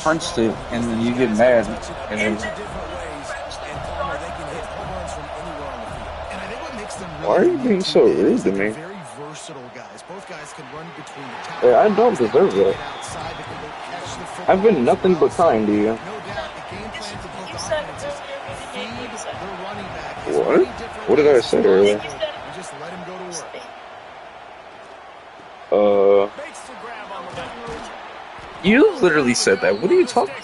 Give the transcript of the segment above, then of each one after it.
French tip, and then you get mad, and then Why are you being so rude to me? Hey, I don't deserve that. I've been nothing but kind to you. You said earlier in the game you said. What? What did I say earlier? You literally said that. What are you talking about?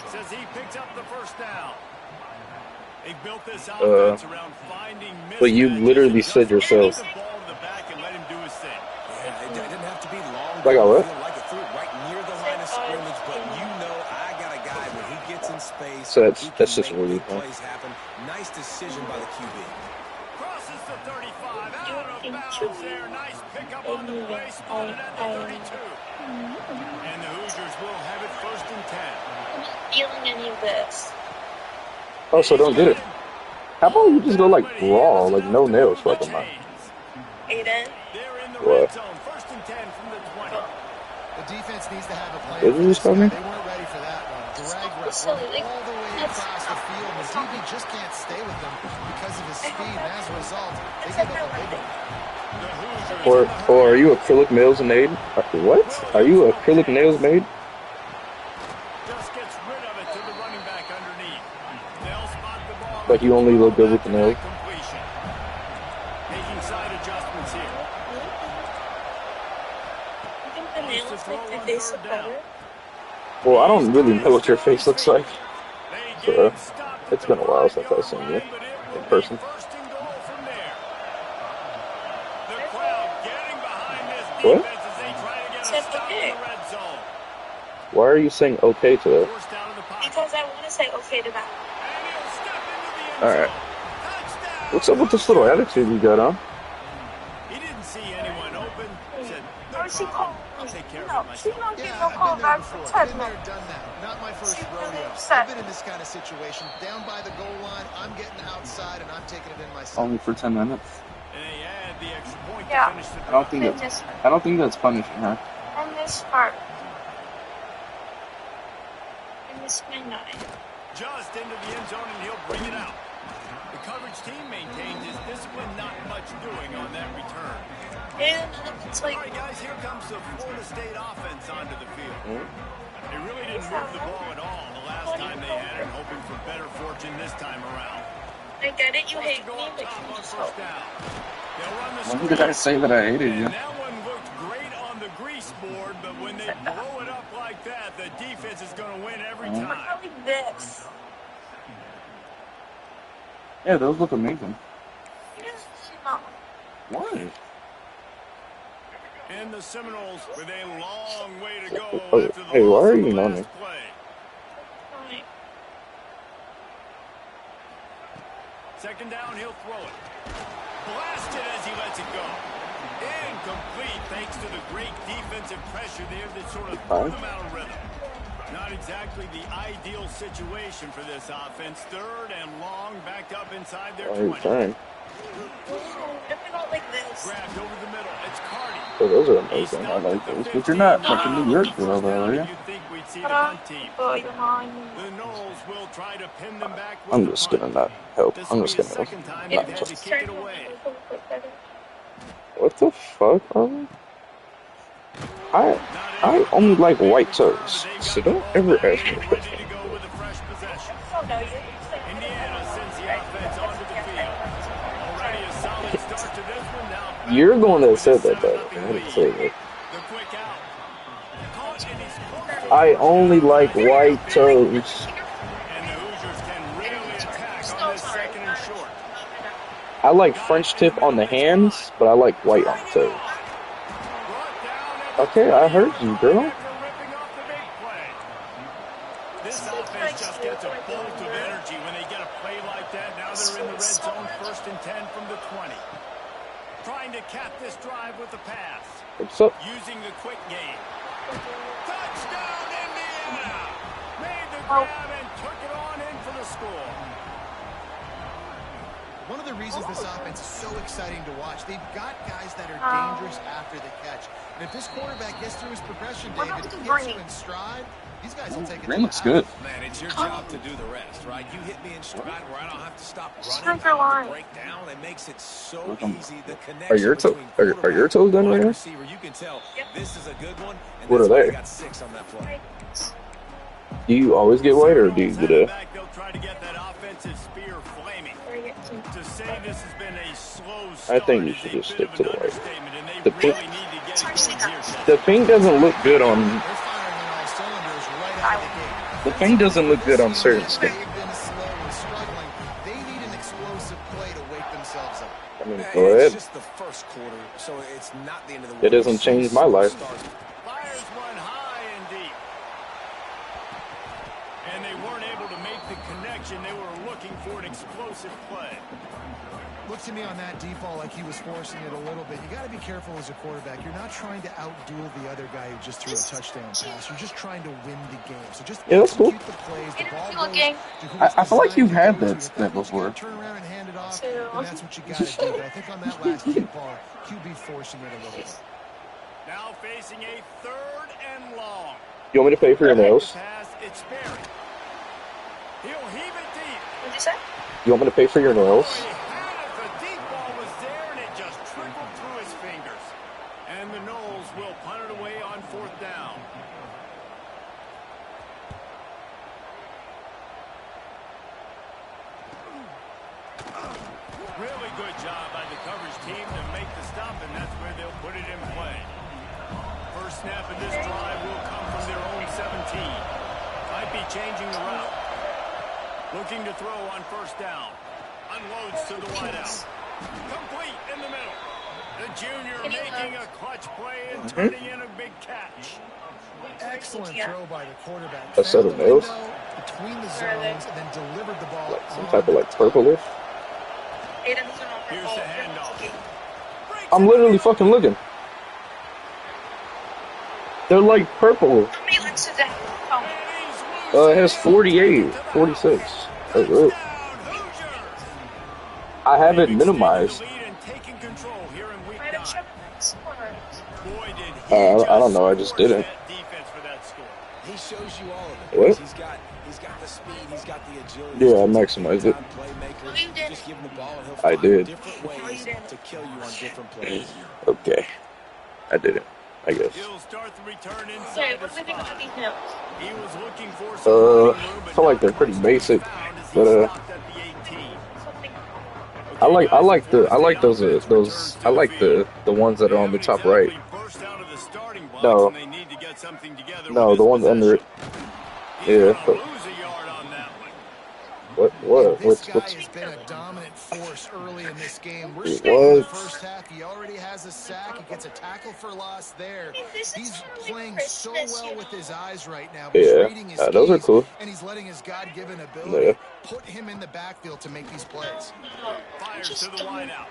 But you literally said yourself. Like I what? So that's just rude, huh? Nice decision by the QB. Crosses the 35 out of bounds there. Nice pickup on the play, spotted at the 32. And the Hoosiers will have it 1st and 10. I'm not feeling any of this. Oh, so don't get it. How about you just go like raw, like no nails fucking mouth? Aiden? What? 1st and 10 from the 20. The defense needs to have a plan. Did you just call me? They weren't ready for that one. Drag route all the way across the field. The DB just can't stay with them because of his speed. And as a result, they give up a big one. Or are you acrylic nails made? What? Are you acrylic nails made? Just gets rid of it to the running back underneath. They'll spot the ball. Like you only look good with the nails? Making side adjustments here. You think the nails make my face look better? Well, I don't really know what your face looks like. So, it's been a while since I've seen you in person. What? Why are you saying okay to that? Because I want to say okay to that. Alright. What's up with this little attitude you got, huh? He didn't see anyone open. Said, Or she called. No, she don't get no call back for 10 minutes. Not my first She's rodeo. really upset. I've been in this kind of situation. Down by the goal line, I'm getting outside and I'm taking it in myself. Only for 10 minutes. And they add the extra point to Yeah. finish the I don't think that's punishing her. And this part. And this midnight. just into the end zone, and he'll bring it out. The coverage team maintains his discipline, not much doing on that return. And it's like... All right, guys, here comes the Florida State offense onto the field. They really didn't move the ball at all the last time they had it, hoping for better fortune this time around. I get it, you hate me, but you just hope. When did I say that I hated you? And that one looked great on the grease board, but when they blow it up like that, the defense is going to win every time. Look like this. Yeah, those look amazing. No. Why? And the Seminoles with a long way to go Oh, after the hey, why loss are of you the moaning? last play. Fine. Second down, he'll throw it. Blasted as he lets it go. Incomplete thanks to the great defensive pressure there that sort of threw them out of rhythm. Not exactly the ideal situation for this offense. Third and long, backed up inside their Why are you 20. trying? If we don't like this. Grabbed over the middle. It's Cardi. Oh, those are amazing. I like those. But you're not fucking New York girl, though, are you? You'd think we'd see the punt team. Oh, you're mine. The Knowles will try to pin them back with I'm the just punt. gonna not help. This I'm will just be the gonna second time not they've had to just. kick it away. What the fuck, Arlen? I only like white toes, so don't ever ask me a question. Oh, no, you Indiana sends the offense onto the field. Already a solid start to this one now. You're the one that said that, though. I didn't say that. The quick out. Caught and he's caught. I only like white toes. And the Hoosiers can really attack on this second and short. I like French tip on the hands, but I like white on the toes. Okay, I heard you, girl. This offense just gets a bolt of energy when they get a play like that. Now they're in the red zone, 1st and 10 from the 20. Trying to cap this drive with the pass. What's up? Using the quick game. Touchdown, Indiana! Made the grab and took it on in for the score. One of the reasons this offense is so exciting to watch, they've got guys that are dangerous after the catch. And if this quarterback gets through his progression, David, gets you in stride, These guys will take it. Green looks good. Man, it's your job to do the rest, right? You hit me in stride where I don't have to stop running. Striker line. Break down. It makes it so easy. The Are your are your toes done right now? receiver, you can tell this is a good one. And What are that's why they? got 6 on that play. Do you always get white, or do you get a? They'll try to get that offensive spear flaming. To say this has been a slow I think you start should is just a bit stick to of the an white. understatement, and they The really pink, need to get it going here, Seth. the pink doesn't look good on. They're firing on all cylinders right out of the gate. The pink doesn't look good on certain They've skins. been slow and struggling. They need an explosive play to wake themselves up. I mean, Yeah, go it's ahead. just the first quarter, so it's not the end of the It world. doesn't change my life. Fires one high and deep. And they weren't able to make the connection. They were looking for an explosive play. Looked to me on that deep ball like he was forcing it a little bit. You got to be careful as a quarterback. You're not trying to outduel the other guy who just threw a touchdown pass. You're just trying to win the game. So just Yeah, that's cool. execute the plays. The ball Good goes game. to who I it's feel like you've designed had to go that to. If step means you before. gotta turn around and hand it off, Two. then that's what you got to do. But I think on that last deep ball, QB forcing it a little bit. Now facing a 3rd and long. You want me to pay for your nails? Pass, it's Sperry. He'll heave it deep. What'd you say? You want me to pay for your nails? He had it. The deep ball was there, and it just trickled through his fingers. And the Knowles will punt it away on 4th down. Really good job by the coverage team to make the stop, and that's where they'll put it in play. First snap of this drive will come from their own 17. Might be changing the route. Looking to throw on 1st down. Unloads to the wideout. Complete in the middle. The junior making a clutch play and turning in a big catch. Excellent throw by the quarterback. A set of nails? Between the zones and then delivered the ball. Like some type of like purplish. Here's the handoff. I'm literally fucking looking. They're like purple. How many links is that? Oh. It has 48, 46. That's it. I have it minimized. Might have checked I don't know. I just didn't. He shows you all of it. What? He's got the speed, he's got the agility. Yeah, I maximized it. No, you didn't. Just give him the ball and he'll I find did. different ways to kill you on different plays. Okay. I didn't, I guess. He'll start the return Okay, inside what the do we think spot. about these nails? He was looking for some I running room, but feel like they're not pretty much basic, found as he but stopped at the 18. Something. I like those I like the ones that are on the top right. No. No, the ones under it. Yeah. This guy What's has been a dominant force early in this game. We're It still in the was. first half. He already has a sack. He gets a tackle for loss there. This is He's really playing so Christmas, well you with know. his eyes right now. Yeah, He's reading his those are keys, cool. and he's letting his God-given ability Yeah. put him in the backfield to make these plays. Fires to the wideout.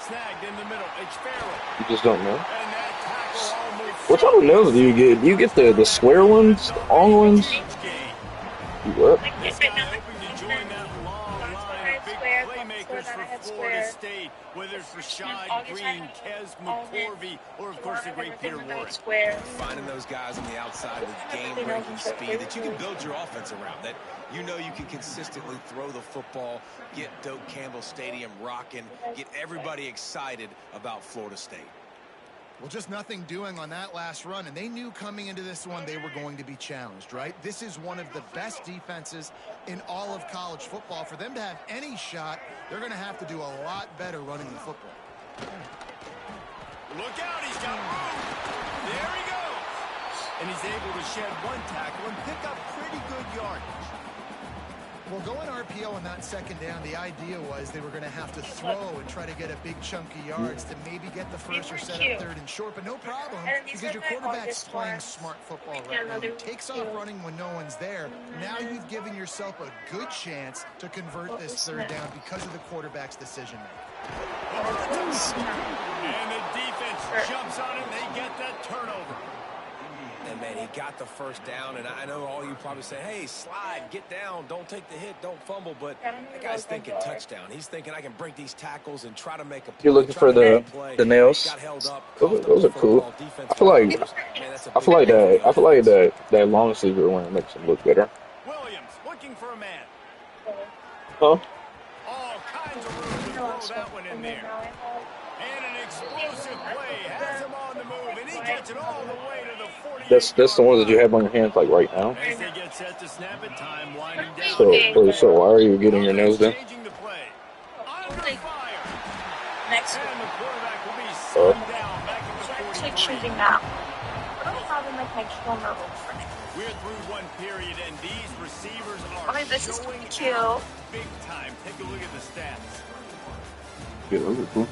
Snagged in the middle. It's Farrell. You just don't know. And that tackle almost What type of nails do you get? Do you get the square ones, the long ones? game. You what? Like This this guy right now. hoping to join that long line of big Square, playmakers that I for had Florida square. State, whether it's Rashad August, I Green, had Kez all that. McCorvey, or of course the great Peter Warren. Square. Finding those guys on the outside with game-breaking speed that you can build your offense around, that you know you can consistently throw the football, get Doak Campbell Stadium rocking, get everybody excited about Florida State. Well, just nothing doing on that last run, and they knew coming into this one they were going to be challenged, right? This is one of the best defenses in all of college football. For them to have any shot, they're going to have to do a lot better running the football. Look out, he's got room. There he goes. And he's able to shed one tackle and pick up pretty good yardage. Well, going RPO on that second down, the idea was they were going to have to throw and try to get a big chunk of yards to maybe get the first or set up 3rd and short, but no problem because your quarterback's playing smart football right now. He takes off running when no one's there. Now you've given yourself a good chance to convert this 3rd down because of the quarterback's decision making. And the defense jumps on it, and they get that turnover. And, man, he got the first down. And I know all you probably say, hey, slide, get down, don't take the hit, don't fumble. But that guy's thinking touchdown. He's thinking I can break these tackles and try to make a play. You're looking for the nails. Got held up. Those are cool. I feel like that long sleever one makes him look better. Williams looking for a man. Huh? All kinds of room to throw that one in there. And an explosive play has him on the move, and he gets it all the way to the 40. That's the ones that you have on your hands like right now. As they get set to snap it, time winding down. So why are you getting your nails done? Changing the play. Under fire. Next And week. the quarterback will be sunned down back at the So I'm 43. like choosing now. I don't have in my text phone level for next week. We're through one period, and these receivers are Okay, this is showing cute. out big time. Take a look at the stats. Yeah, those are cool.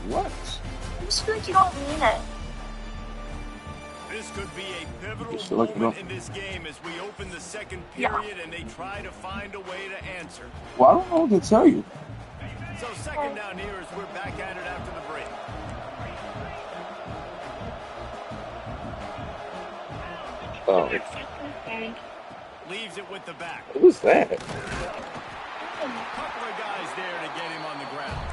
What? I just feel like you don't mean it. This could be a pivotal Just look it moment up. in this game as we open the second Yeah. period and they try to find a way to answer. Well, I don't know what to tell you. So second down here as we're back at it after the break. Oh, Leaves it with the back. what was that? Couple of guys there to get him on the ground.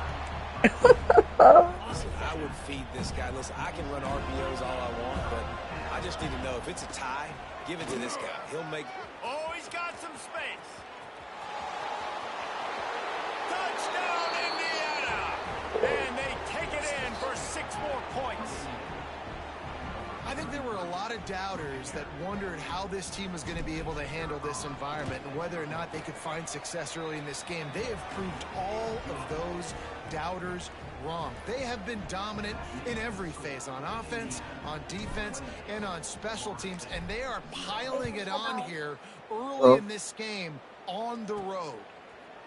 Listen, I would feed this guy. Listen, I can run RPOs all I want, but I just need to know if it's a tie, give it to this guy. He'll make... Oh, he's got some space. Touchdown, Indiana! And they take it in for 6 more points. I think there were a lot of doubters that wondered how this team was going to be able to handle this environment and whether or not they could find success early in this game. They have proved all of those doubters wrong. They have been dominant in every phase, on offense, on defense, and on special teams, and they are piling it on here early in this game on the road.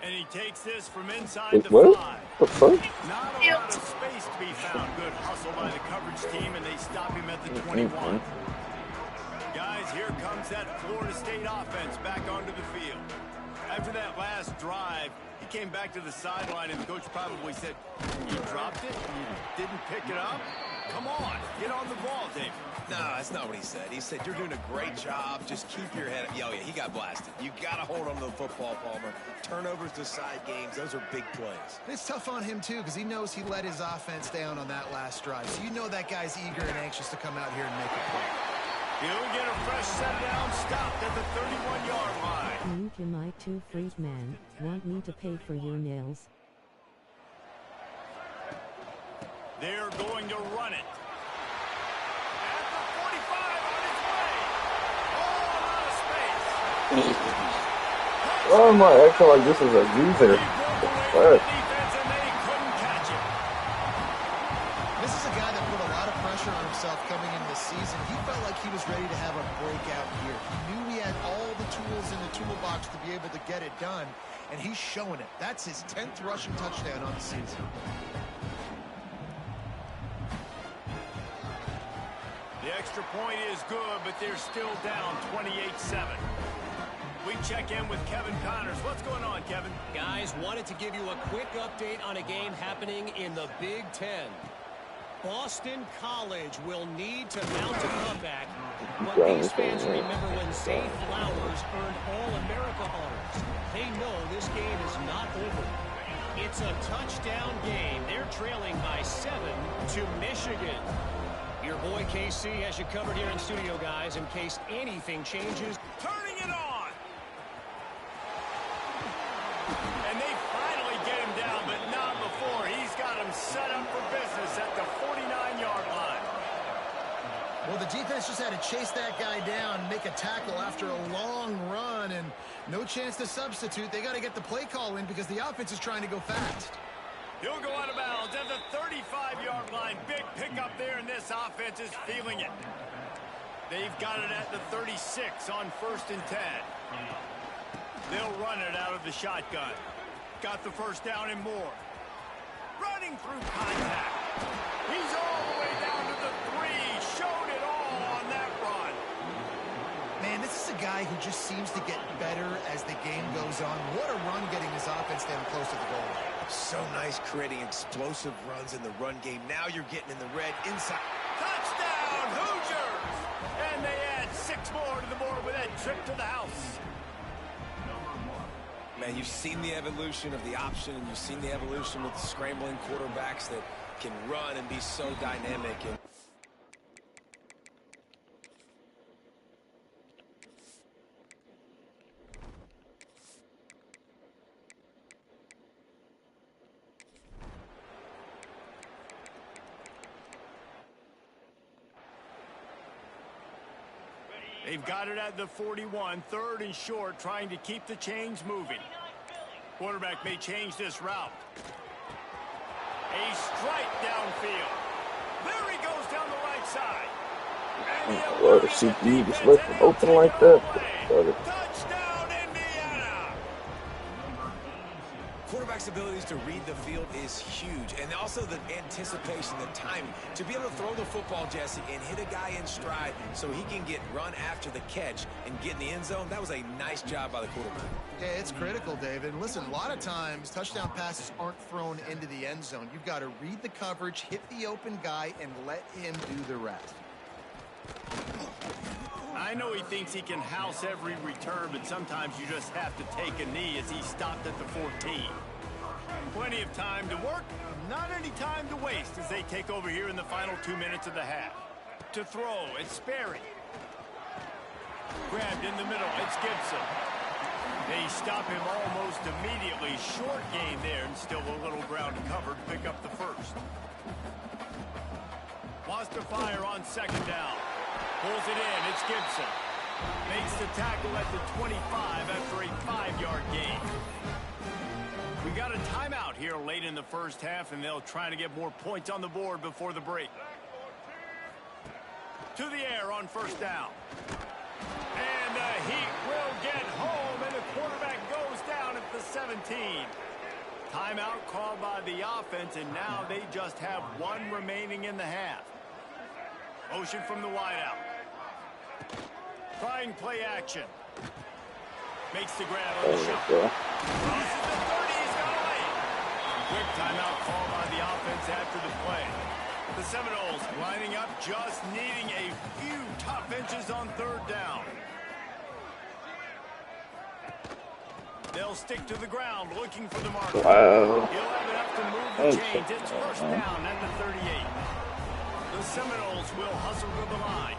And he takes this from inside the What? 5. What the fuck? Not a lot of space to be found. Good hustle by the coverage team, and they stop him at the 21. Guys, here comes that Florida State offense back onto the field. After that last drive, he came back to the sideline, and the coach probably said, you dropped it? You didn't pick it up? Come on, get on the ball, Dave. No, that's not what he said. He said, you're doing a great job. Just keep your head up. Oh, yeah, he got blasted. You got to hold on to the football, Palmer. Turnovers decide games. Those are big plays. It's tough on him, too, because he knows he let his offense down on that last drive. So you know that guy's eager and anxious to come out here and make a play. He'll get a fresh set down, stopped at the 31-yard line. Link in my 2 freeze man, want me to pay for your nails? They're going to run it. At the 45 on its way. Oh, a lot of space. Why am I acting like this is a user? He broke away from the What? defense and they couldn't catch it. This is a guy that put a lot of pressure on himself coming into the season. He felt like he was ready to have a breakout year. He knew he had all the tools in the toolbox to be able to get it done, and he's showing it. That's his 10th rushing touchdown on the season. The extra point is good, but they're still down 28-7. We check in with Kevin Connors. What's going on, Kevin? Guys, wanted to give you a quick update on a game happening in the Big Ten. Boston College will need to mount a comeback, but these fans remember when Zay Flowers earned All-America honors. They know this game is not over. It's a touchdown game. They're trailing by 7 to Michigan. Your boy KC has you covered here in studio, guys, in case anything changes. Turning it on. And they finally get him down, but not before. He's got him set up for business at the 49-yard line. Well, the defense just had to chase that guy down, make a tackle after a long run, and no chance to substitute. They got to get the play call in because the offense is trying to go fast. He'll go out of bounds at the 35-yard line. Big pickup there, and this offense is feeling it. They've got it at the 36 on 1st and 10. They'll run it out of the shotgun. Got the first down and more. Running through contact. He's all the way down to the 3. Showed it all on that run. Man, this is a guy who just seems to get better as the game goes on. What a run getting his offense down close to the goal line. So nice creating explosive runs in the run game. Now you're getting in the red inside. Touchdown! adds more to the board with that trip to the house. Man, you've seen the evolution of the option, and you've seen the evolution with the scrambling quarterbacks that can run and be so dynamic. And they've got it at the 41, 3rd and short, trying to keep the chains moving. Quarterback may change this route. A strike downfield. There he goes down the right side. What, if CD just left him open like that? Touchdown, Indiana! quarterback's abilities to read the field is huge, and also the anticipation, the timing. To be able to throw the football, Jesse, and hit a guy in stride so he can get run after the catch and get in the end zone, that was a nice job by the quarterback. Yeah, it's critical, David. And listen, a lot of times touchdown passes aren't thrown into the end zone. You've got to read the coverage, hit the open guy, and let him do the rest. I know he thinks he can house every return, but sometimes you just have to take a knee as he stopped at the 14. Plenty of time to work, not any time to waste as they take over here in the final 2 minutes of the half. To throw, it's Sperry. Grabbed in the middle, it's Gibson. They stop him almost immediately. Short gain there, and still a little ground covered to pick up the first. Wants to fire on second down. Pulls it in, it's Gibson. Makes the tackle at the 25 after a 5-yard gain. We got a timeout here late in the first half, and they'll try to get more points on the board before the break. To the air on first down. And the Heat will get home, and the quarterback goes down at the 17. Timeout called by the offense, and now they just have one remaining in the half. Motion from the wideout. Trying play action. Makes the grab on the shot. Crosses the 30, he's got away. Quick timeout call by the offense after the play. The Seminoles lining up, just needing a few tough inches on third down. They'll stick to the ground, looking for the marker. Wow. He'll have enough to move the chains. It's first down at the 38. The Seminoles will hustle to the line.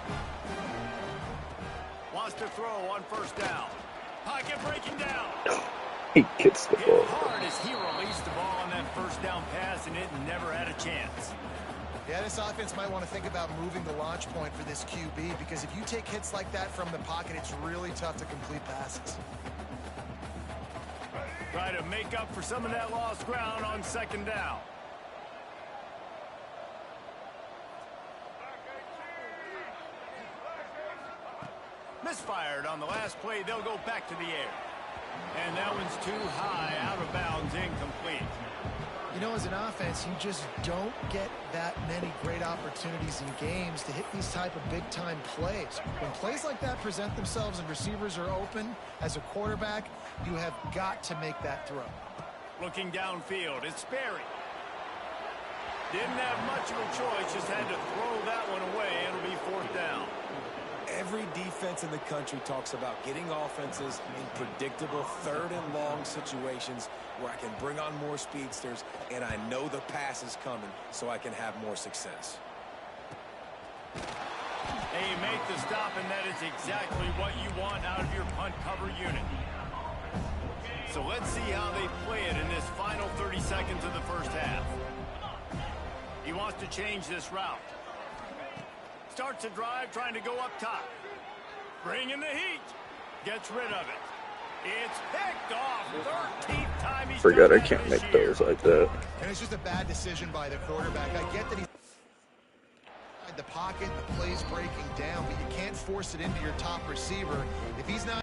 Wants to throw on first down. Pocket breaking down. He gets the ball. Hit hard as he released the ball on that first down pass, and it never had a chance. Yeah, this offense might want to think about moving the launch point for this QB, because if you take hits like that from the pocket, it's really tough to complete passes. Try to make up for some of that lost ground on second down. Misfired on the last play. They'll go back to the air. And that one's too high, out of bounds, incomplete. You know, as an offense, you just don't get that many great opportunities in games to hit these type of big-time plays. When plays like that present themselves and receivers are open, as a quarterback, you have got to make that throw. Looking downfield, it's Sperry. Didn't have much of a choice, just had to throw that one away. It'll be fourth down. Every defense in the country talks about getting offenses in predictable third and long situations where I can bring on more speedsters and I know the pass is coming so I can have more success. They make the stop, and that is exactly what you want out of your punt cover unit. So let's see how they play it in this final 30 seconds of the first half. He wants to change this route. Starts a drive trying to go up top. Bringing the heat. Gets rid of it. It's picked off. 13th time he's Forgot I done can't that make this year. those like that. And it's just a bad decision by the quarterback. I get that he's inside the pocket, the play's breaking down, but you can't force it into your top receiver. If he's not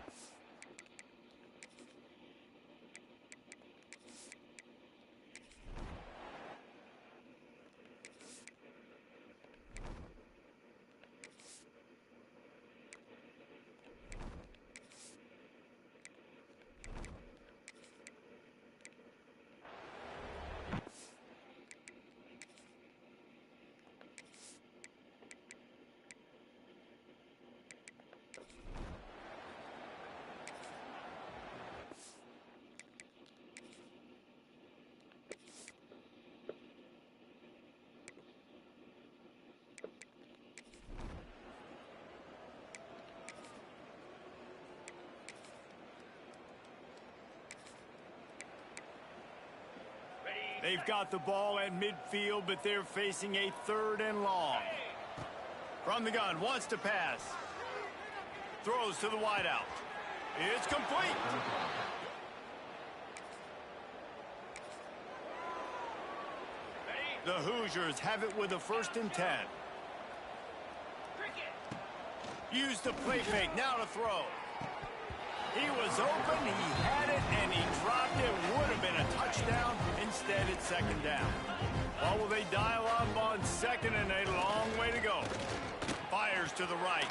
They've got the ball at midfield, but they're facing a 3rd and long. From the gun, wants to pass. Throws to the wideout. It's complete. The Hoosiers have it with a 1st and 10. Use the play fake, now to throw. He was open, he had it, and he dropped it. Would have been a touchdown. Instead, it's 2nd down. Well, will they dial up on 2nd and a long way to go? Fires to the right.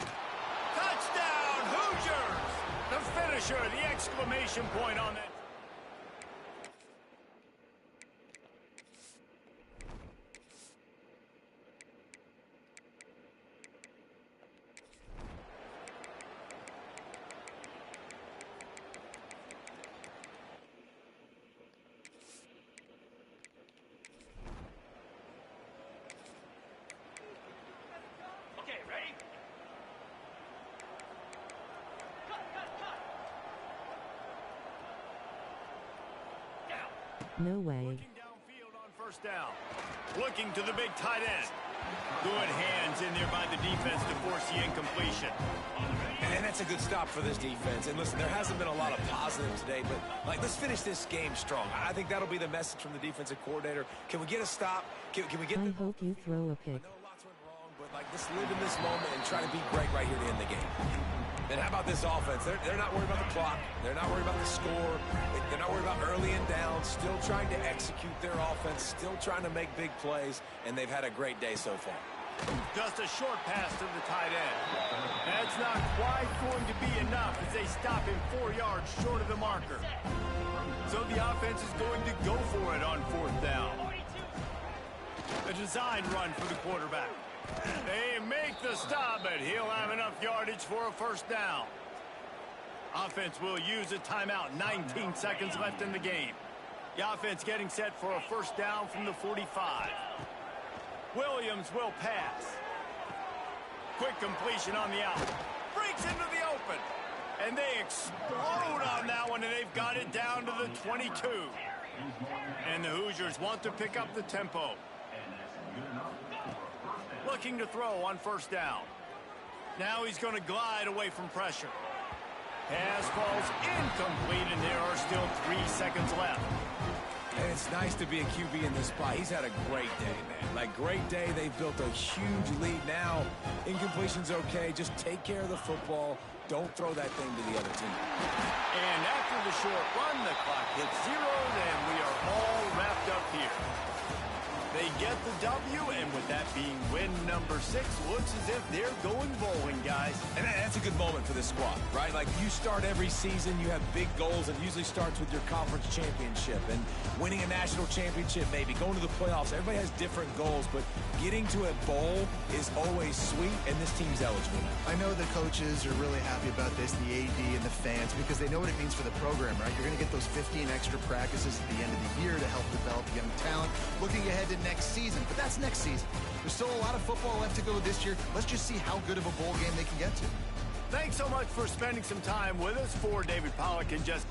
Touchdown, Hoosiers! The finisher, the exclamation point on that. No way. Looking downfield on 1st down. Looking to the big tight end. Good hands in there by the defense to force the incompletion. And that's a good stop for this defense. And listen, there hasn't been a lot of positive today, but let's finish this game strong. I think that'll be the message from the defensive coordinator. Can we get a stop? Can we get? I hope you throw a pick. I know lots went wrong, but let's live in this moment and try to be great right here to end the game. And how about this offense? They're not worried about the clock. They're not worried about the score. They're not worried about early and down. Still trying to execute their offense. Still trying to make big plays. And they've had a great day so far. Just a short pass to the tight end. That's not quite going to be enough as they stop him 4 yards short of the marker. So the offense is going to go for it on 4th down. A design run for the quarterback. They make the stop, but he'll have enough yardage for a 1st down. Offense will use a timeout. 19 seconds left in the game. The offense getting set for a 1st down from the 45. Williams will pass. Quick completion on the out. Breaks into the open. And they explode on that one, and they've got it down to the 22. And the Hoosiers want to pick up the tempo. Looking to throw on 1st down. Now he's going to glide away from pressure. Pass falls incomplete, and there are still 3 seconds left. And it's nice to be a QB in this spot. He's had a great day, man. Great day. They've built a huge lead now. Incompletion's okay. Just take care of the football. Don't throw that thing to the other team. And after the short run, the clock hits 0, and we are all wrapped up here. They get the W, and with that being win number 6, looks as if they're going bowling, guys. And that's a good moment for this squad, right? You start every season, you have big goals, and it usually starts with your conference championship and winning a national championship, maybe going to the playoffs. Everybody has different goals, but getting to a bowl is always sweet, and this team's eligible now. I know the coaches are really happy about this, the AD and the fans, because they know what it means for the program, right? You're going to get those 15 extra practices at the end of the year to help develop young talent. Looking ahead to next season, but that's next season. There's still a lot of football left to go this year. Let's just see how good of a bowl game they can get to. Thanks so much for spending some time with us. For David Pollack and just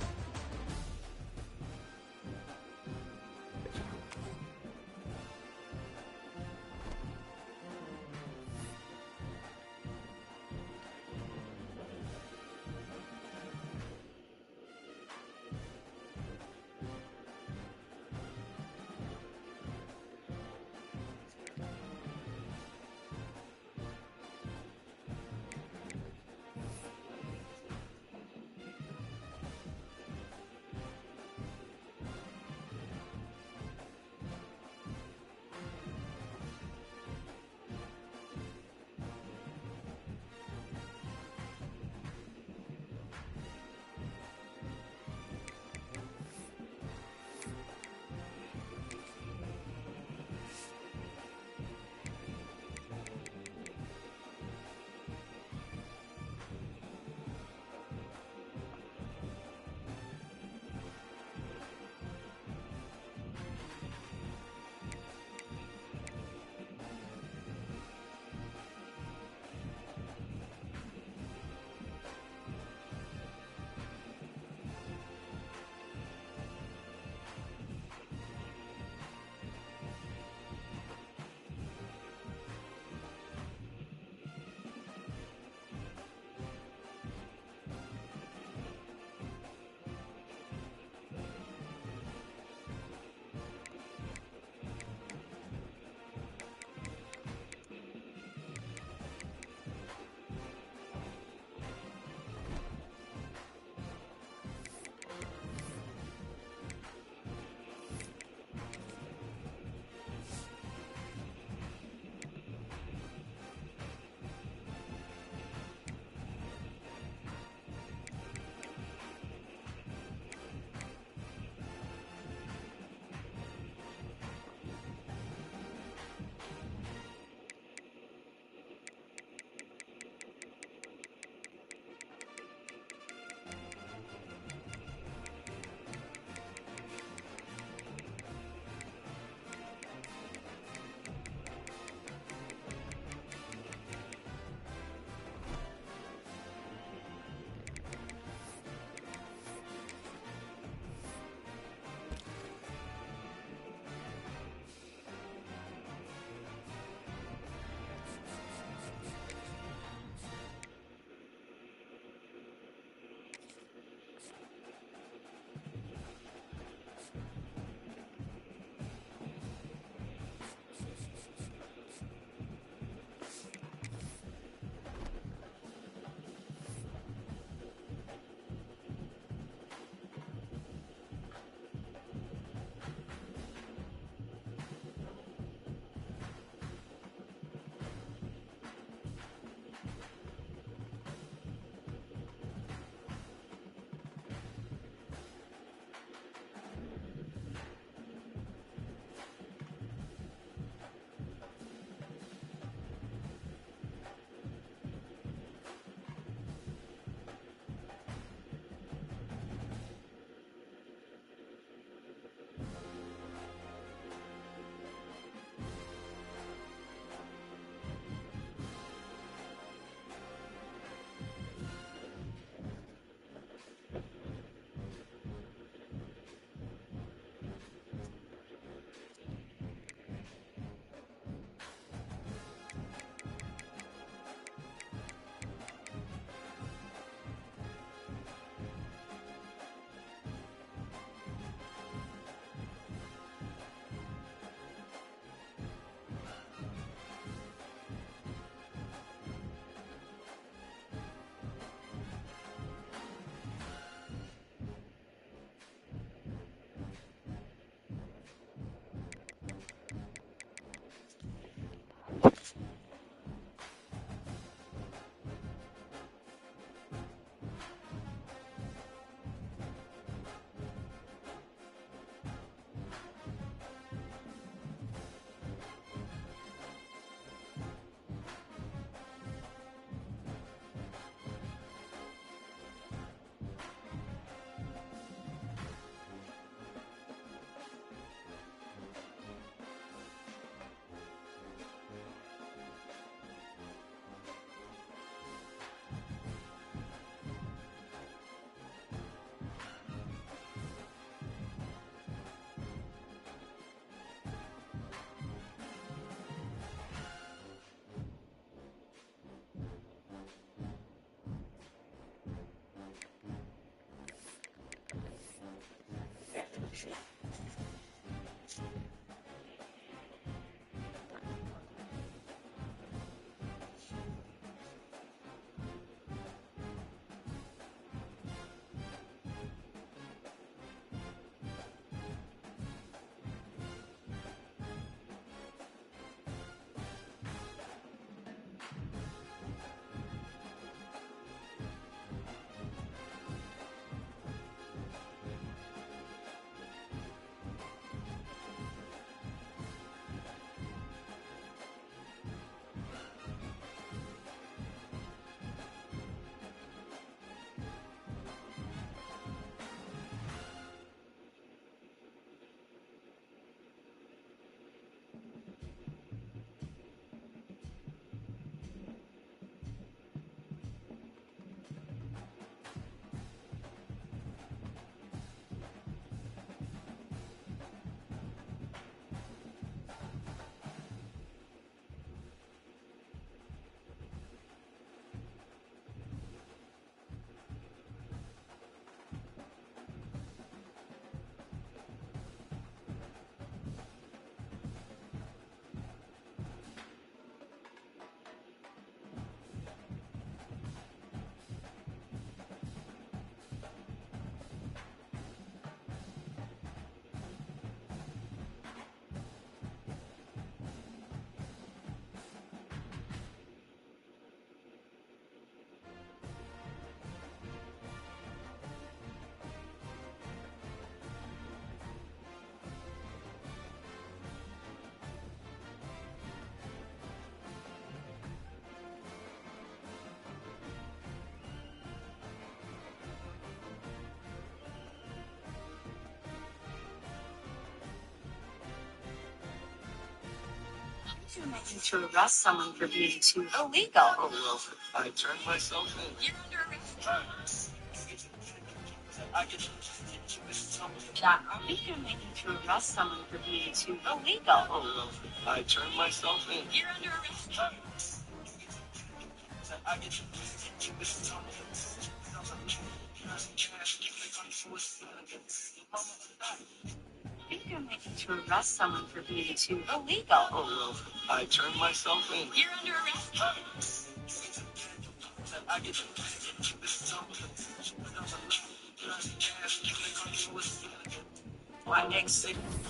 You're making to arrest someone for being too illegal. Oh, well, I turned myself in. You're under arrest. I think you're making to arrest someone for being too illegal. Oh, well, I turned myself in. You're under arrest. I think you're making to arrest someone for being too illegal. Oh, well, I turned myself in. You're under arrest. I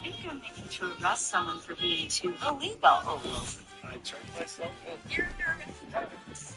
think you're making to arrest someone for being too illegal. Oh, well, I turned myself in. You're under arrest.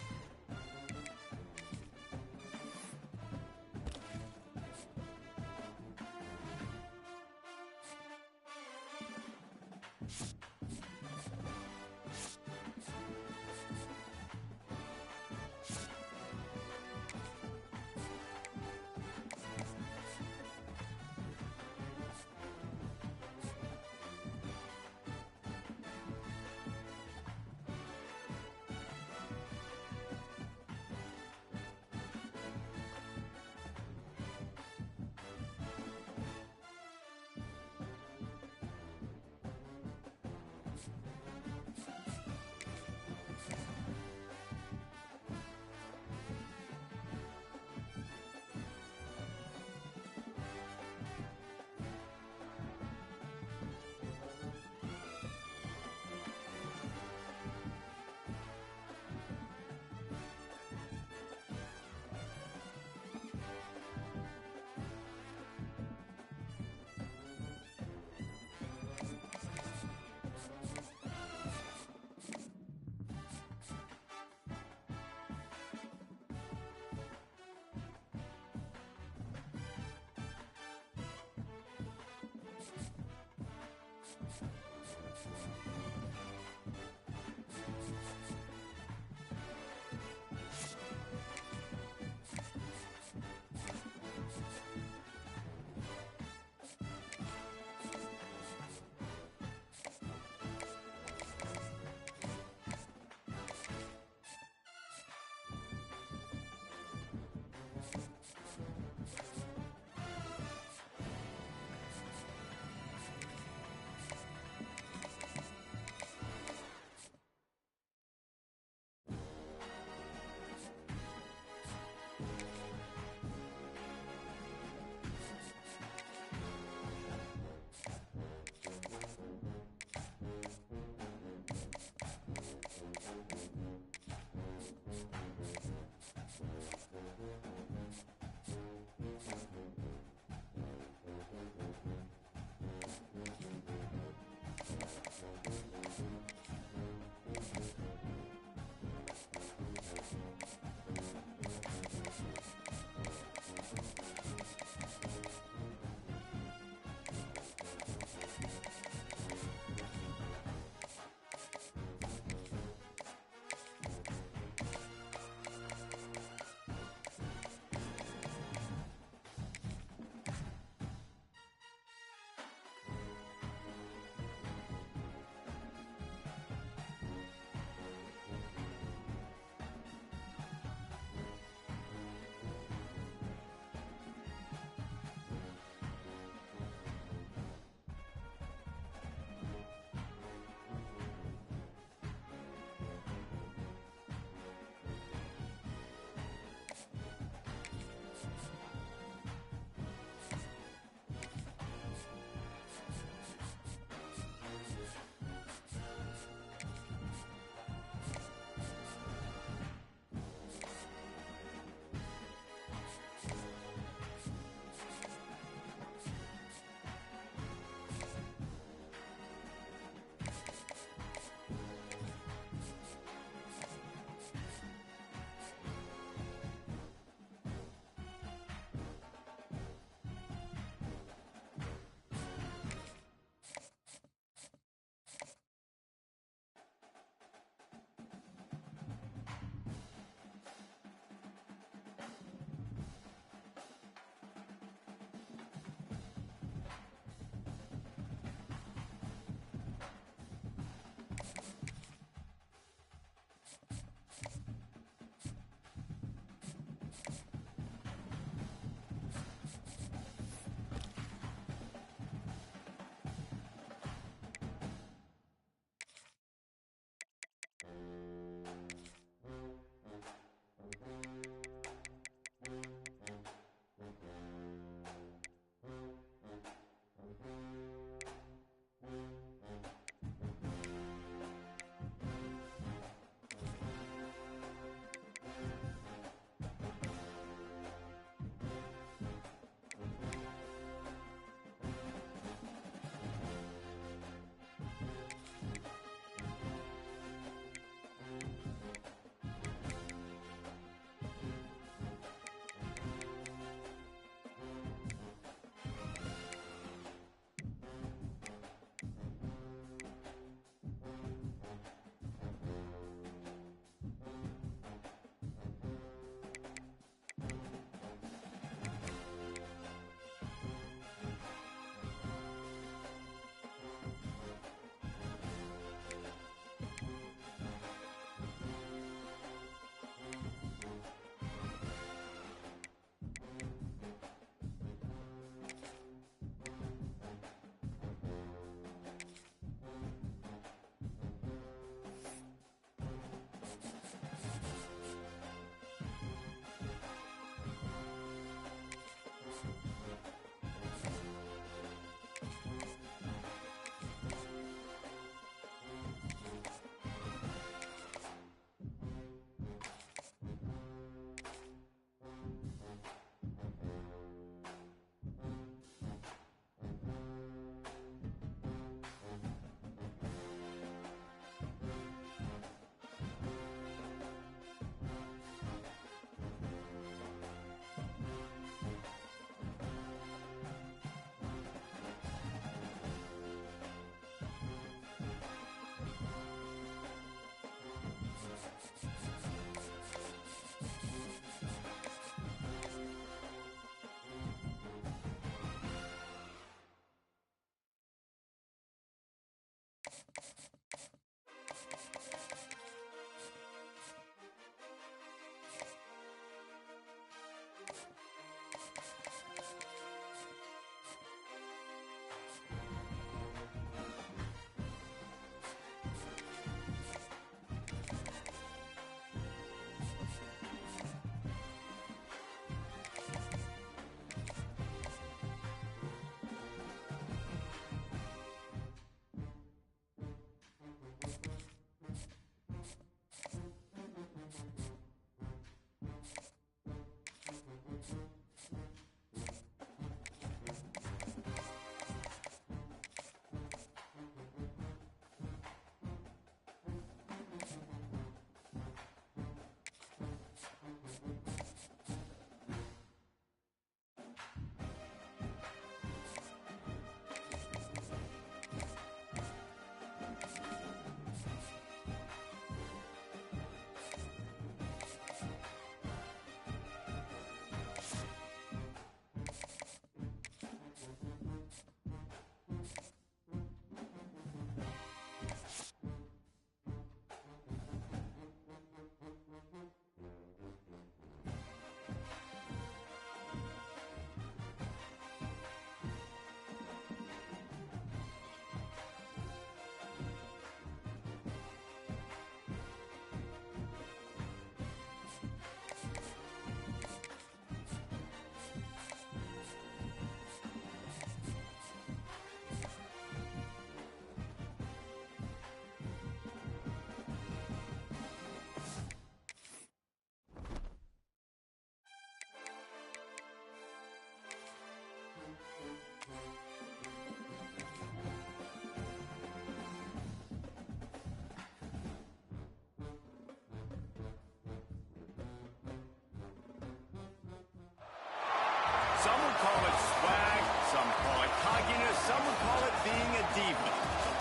cockiness. Some would call it being a diva.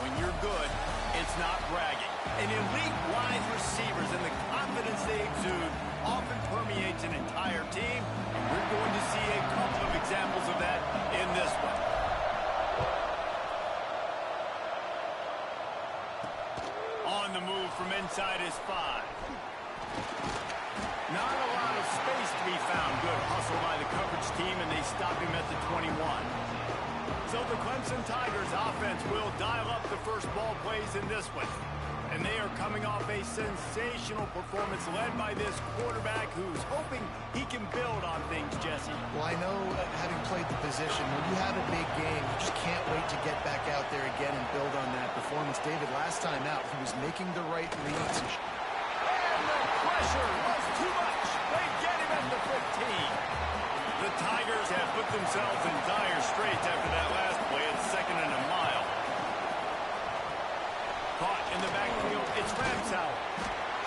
When you're good, it's not bragging. And elite wide receivers and the confidence they exude often permeates an entire team. And we're going to see a couple of examples of that in this one. On the move from inside his 5. Not a lot of space to be found. Good hustle by the coverage team, and they stop him at the 21. So the Clemson Tigers offense will dial up the first ball plays in this one. And they are coming off a sensational performance led by this quarterback who's hoping he can build on things, Jesse. Well, I know, having played the position, when you have a big game, you just can't wait to get back out there again and build on that performance. David, last time out, he was making the right reads. And the pressure was too much. They get him at the 15. The Tigers have put themselves in dire straits after that last play. It's 2nd and a mile. Caught in the backfield, it's Ramsauer.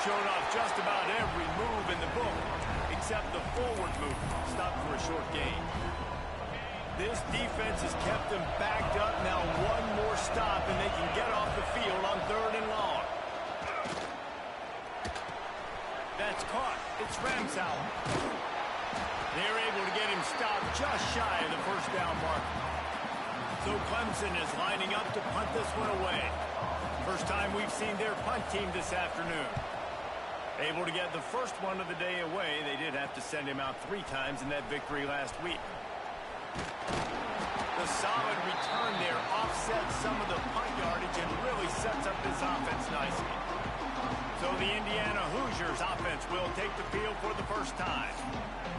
Showed off just about every move in the book, except the forward move. Stopped for a short gain. This defense has kept them backed up. Now one more stop, and they can get off the field on 3rd and long. That's caught. It's Ramsauer. They're able to get him stopped just shy of the first down mark. So Clemson is lining up to punt this one away. First time we've seen their punt team this afternoon. Able to get the first one of the day away. They did have to send him out 3 times in that victory last week. The solid return there offsets some of the punt yardage and really sets up this offense nicely. So the Indiana Hoosiers offense will take the field for the first time.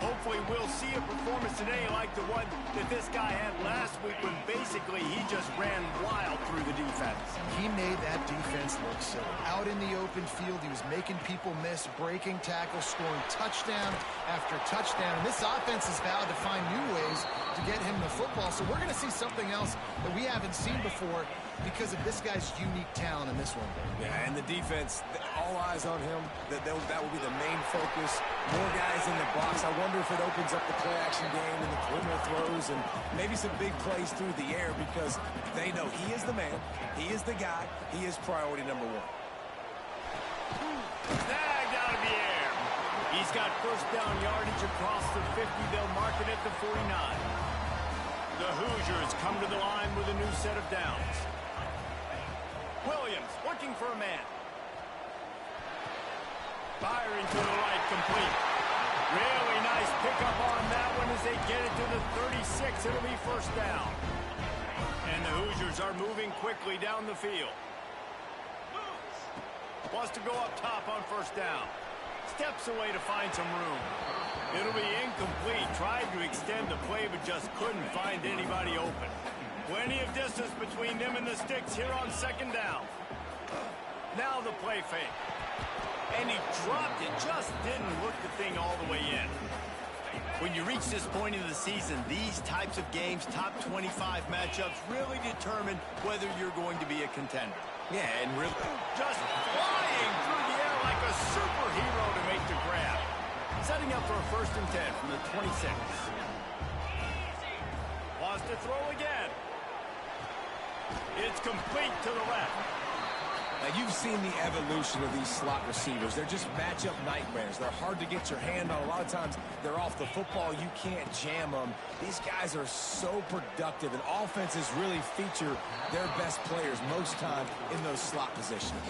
Hopefully we'll see a performance today like the one that this guy had last week when basically he just ran wild through the defense. He made that defense look silly. Out in the open field, he was making people miss, breaking tackles, scoring touchdown after touchdown. And this offense has vowed to find new ways to get him the football. So we're going to see something else that we haven't seen before because of this guy's unique talent in this one. Yeah, and the defense, all eyes on him. That will be the main focus. More guys in the box. I wonder if it opens up the play-action game and the perimeter throws and maybe some big plays through the air because they know he is the man, he is the guy, he is priority number 1. Snagged out of the air. He's got first down yardage across the 50. They'll mark it at the 49. The Hoosiers come to the line with a new set of downs. Williams looking for a man. Firing to the right, complete. Really nice pickup on that one as they get it to the 36. It'll be first down. And the Hoosiers are moving quickly down the field. Wants to go up top on first down. Steps away to find some room. It'll be incomplete. Tried to extend the play, but just couldn't find anybody open. Plenty of distance between them and the sticks here on 2nd down. Now the play fake. And he dropped it. Just didn't look the thing all the way in. When you reach this point in the season, these types of games, top 25 matchups, really determine whether you're going to be a contender. Yeah, and really just flying through the air like a superhero to make the grab. Setting up for a 1st and 10 from the 26. Wants to throw again. It's complete to the left. Now, you've seen the evolution of these slot receivers. They're just matchup nightmares. They're hard to get your hand on. A lot of times, they're off the football. You can't jam them. These guys are so productive, and offenses really feature their best players most time in those slot positions.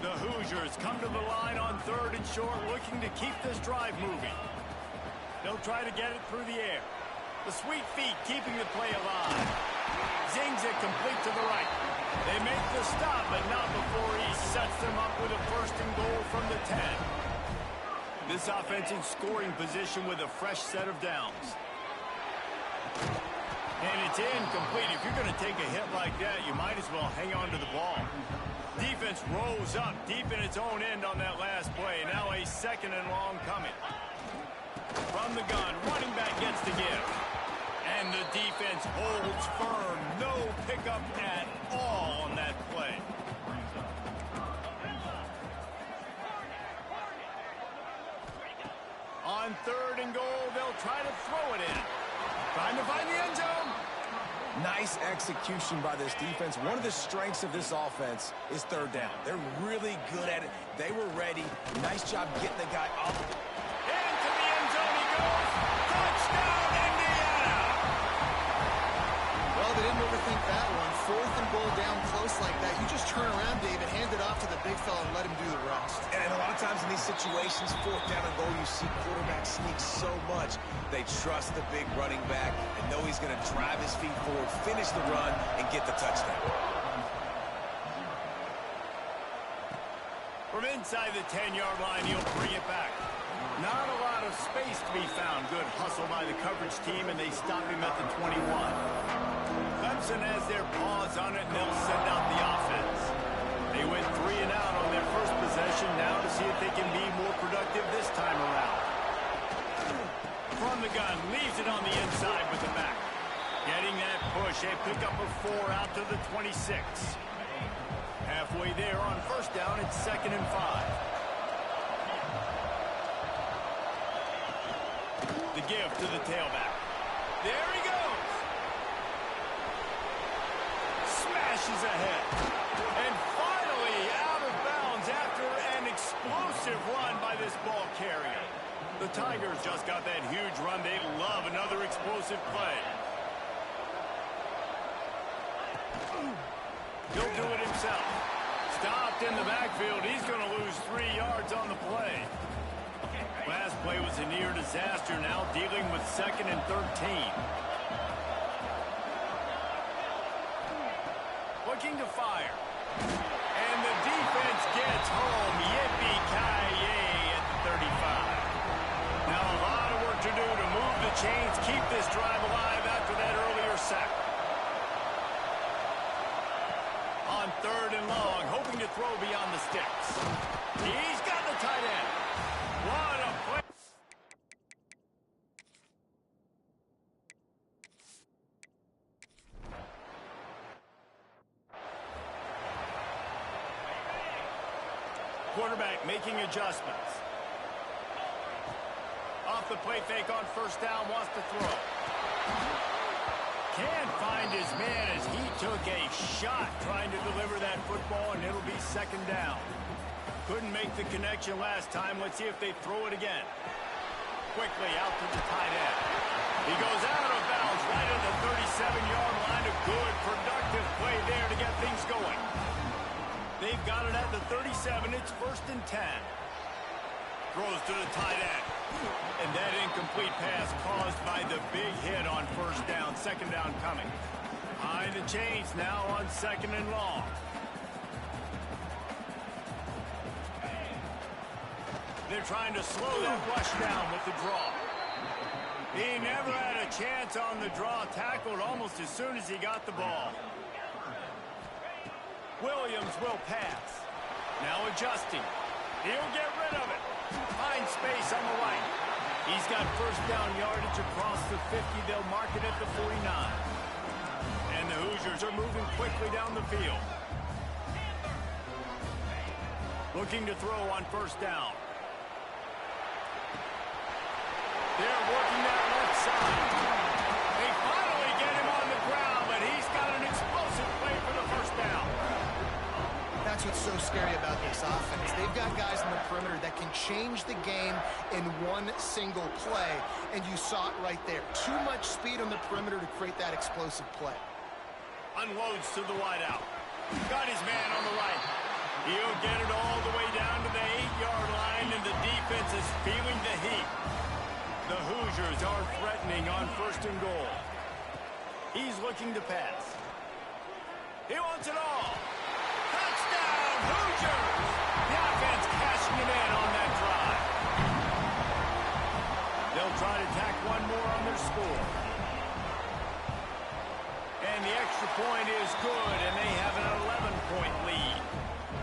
The Hoosiers come to the line on 3rd and short, looking to keep this drive moving. They'll try to get it through the air. The sweet feet keeping the play alive. Zings it complete to the right. They make the stop, but not before he sets them up with a 1st and goal from the 10. This offense in scoring position with a fresh set of downs. And it's incomplete. If you're going to take a hit like that, you might as well hang on to the ball. Defense rose up deep in its own end on that last play. Now a 2nd and long coming. From the gun, running back gets the give. And the defense holds firm. No pickup at all on that play. On 3rd and goal, they'll try to throw it in. Trying to find the end zone. Nice execution by this defense. One of the strengths of this offense is third down. They're really good at it. They were ready. Nice job getting the guy off. Into the end zone he goes. Touchdown, Indiana! Well, they didn't overthink that one. 4th and goal down close like that. You just turn around, David, hand it off to the big fella and let him do the rest. And a lot of times in these situations, 4th down and goal, you see quarterbacks sneak so much. They trust the big running back and know he's going to drive his feet forward, finish the run, and get the touchdown. From inside the 10-yard line, he'll bring it back. Not a lot of space to be found. Good hustle by the coverage team, and they stop him at the 21. Clemson has their paws on it, and they'll send out the offense. They went 3 and out on their first possession, now to see if they can be more productive this time around. From the gun, leaves it on the inside with the back. Getting that push, a pickup of 4 out to the 26. Halfway there on first down, it's 2nd and 5. The give to the tailback. There he goes. Smashes ahead. And finally out of bounds after an explosive run by this ball carrier. The Tigers just got that huge run. They love another explosive play. He'll do it himself. Stopped in the backfield. He's going to lose 3 yards on the play. Last play was a near disaster, now dealing with 2nd and 13. Looking to fire. And the defense gets home. Yippee-ki-yay at the 35. Now a lot of work to do to move the chains, keep this drive alive after that earlier sack. On 3rd and long, hoping to throw beyond the sticks. He's got the tight end. What a play. Quarterback making adjustments. Off the play fake on first down, wants to throw. Can't find his man as he took a shot trying to deliver that football, and it'll be 2nd down. Couldn't make the connection last time. Let's see if they throw it again. Quickly out to the tight end. He goes out of bounds right at the 37-yard line. A good, productive play there to get things going. They've got it at the 37. It's 1st and 10. Throws to the tight end. And that incomplete pass caused by the big hit on first down. 2nd down coming. High the chains now on 2nd and long. They're trying to slow that rush down with the draw. He never had a chance on the draw. Tackled almost as soon as he got the ball. Williams will pass. Now adjusting. He'll get rid of it. Finds space on the right. He's got first down yardage across the 50. They'll mark it at the 49. And the Hoosiers are moving quickly down the field. Looking to throw on first down. They're working that left side. They finally get him on the ground, but he's got an explosive play for the first down. That's what's so scary about this offense. They've got guys in the perimeter that can change the game in one single play, and you saw it right there. Too much speed on the perimeter to create that explosive play. Unloads to the wideout. Got his man on the right. He'll get it all the way down to the 8-yard line, and the defense is feeling the heat. The Hoosiers are threatening on 1st and goal. He's looking to pass. He wants it all. Touchdown, Hoosiers! The offense cashing it in on that drive. They'll try to tack one more on their score. And the extra point is good, and they have an 11-point lead.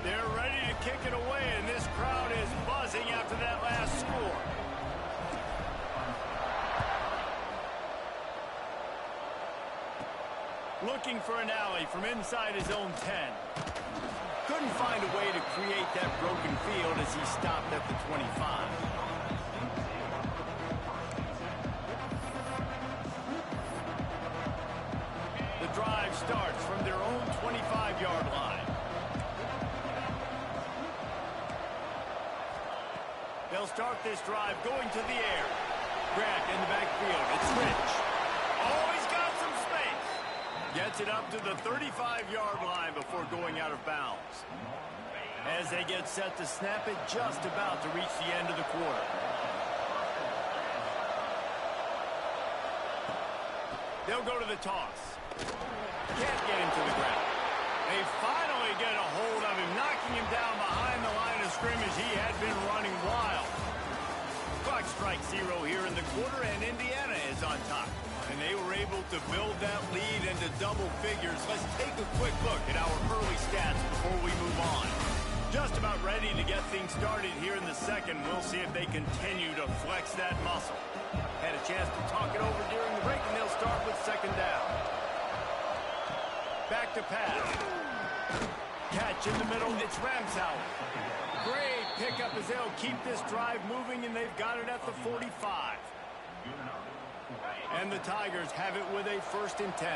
They're ready to kick it away, and this crowd is buzzing after that last score. Looking for an alley from inside his own 10. Couldn't find a way to create that broken field as he stopped at the 25. The 5-yard line. They'll start this drive going to the air. Grant in the backfield. It's Rich. Oh, he's got some space. Gets it up to the 35-yard line before going out of bounds. As they get set to snap it, just about to reach the end of the quarter. They'll go to the toss. Can't get him to the ground. They finally get a hold of him, knocking him down behind the line of scrimmage. He had been running wild. Clock strikes 0 here in the quarter, and Indiana is on top. And they were able to build that lead into double figures. Let's take a quick look at our early stats before we move on. Just about ready to get things started here in the second. We'll see if they continue to flex that muscle. Had a chance to talk it over during the break, and they'll start with second down. Back to pass. Catch in the middle, it's Ramsauer. Great pickup as they'll keep this drive moving, and they've got it at the 45. And the Tigers have it with a 1st and 10.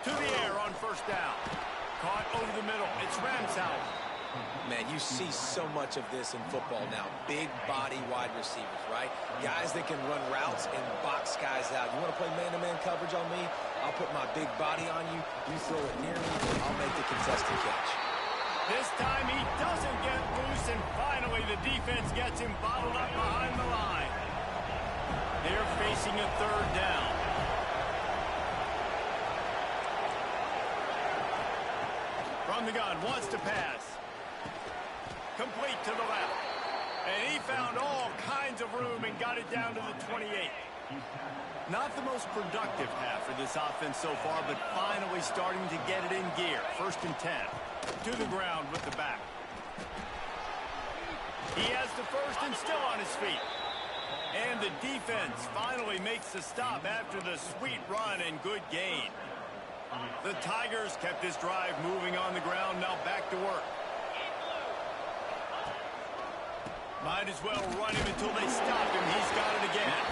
To the air on 1st down. Caught over the middle, it's Ramsauer. Man, you see so much of this in football now. Big body wide receivers, right? Guys that can run routes and box guys out. You want to play man-to-man coverage on me? I'll put my big body on you. You throw it near me, I'll make the contested catch. This time he doesn't get loose, and finally the defense gets him bottled up behind the line. They're facing a 3rd down. From the gun, wants to pass. Complete to the left. And he found all kinds of room and got it down to the 28. Not the most productive half for this offense so far, but finally starting to get it in gear. 1st and 10. To the ground with the back. He has the 1st and still on his feet. And the defense finally makes the stop after the sweet run and good gain. The Tigers kept this drive moving on the ground. Now back to work. Might as well run him until they stop him. He's got it again.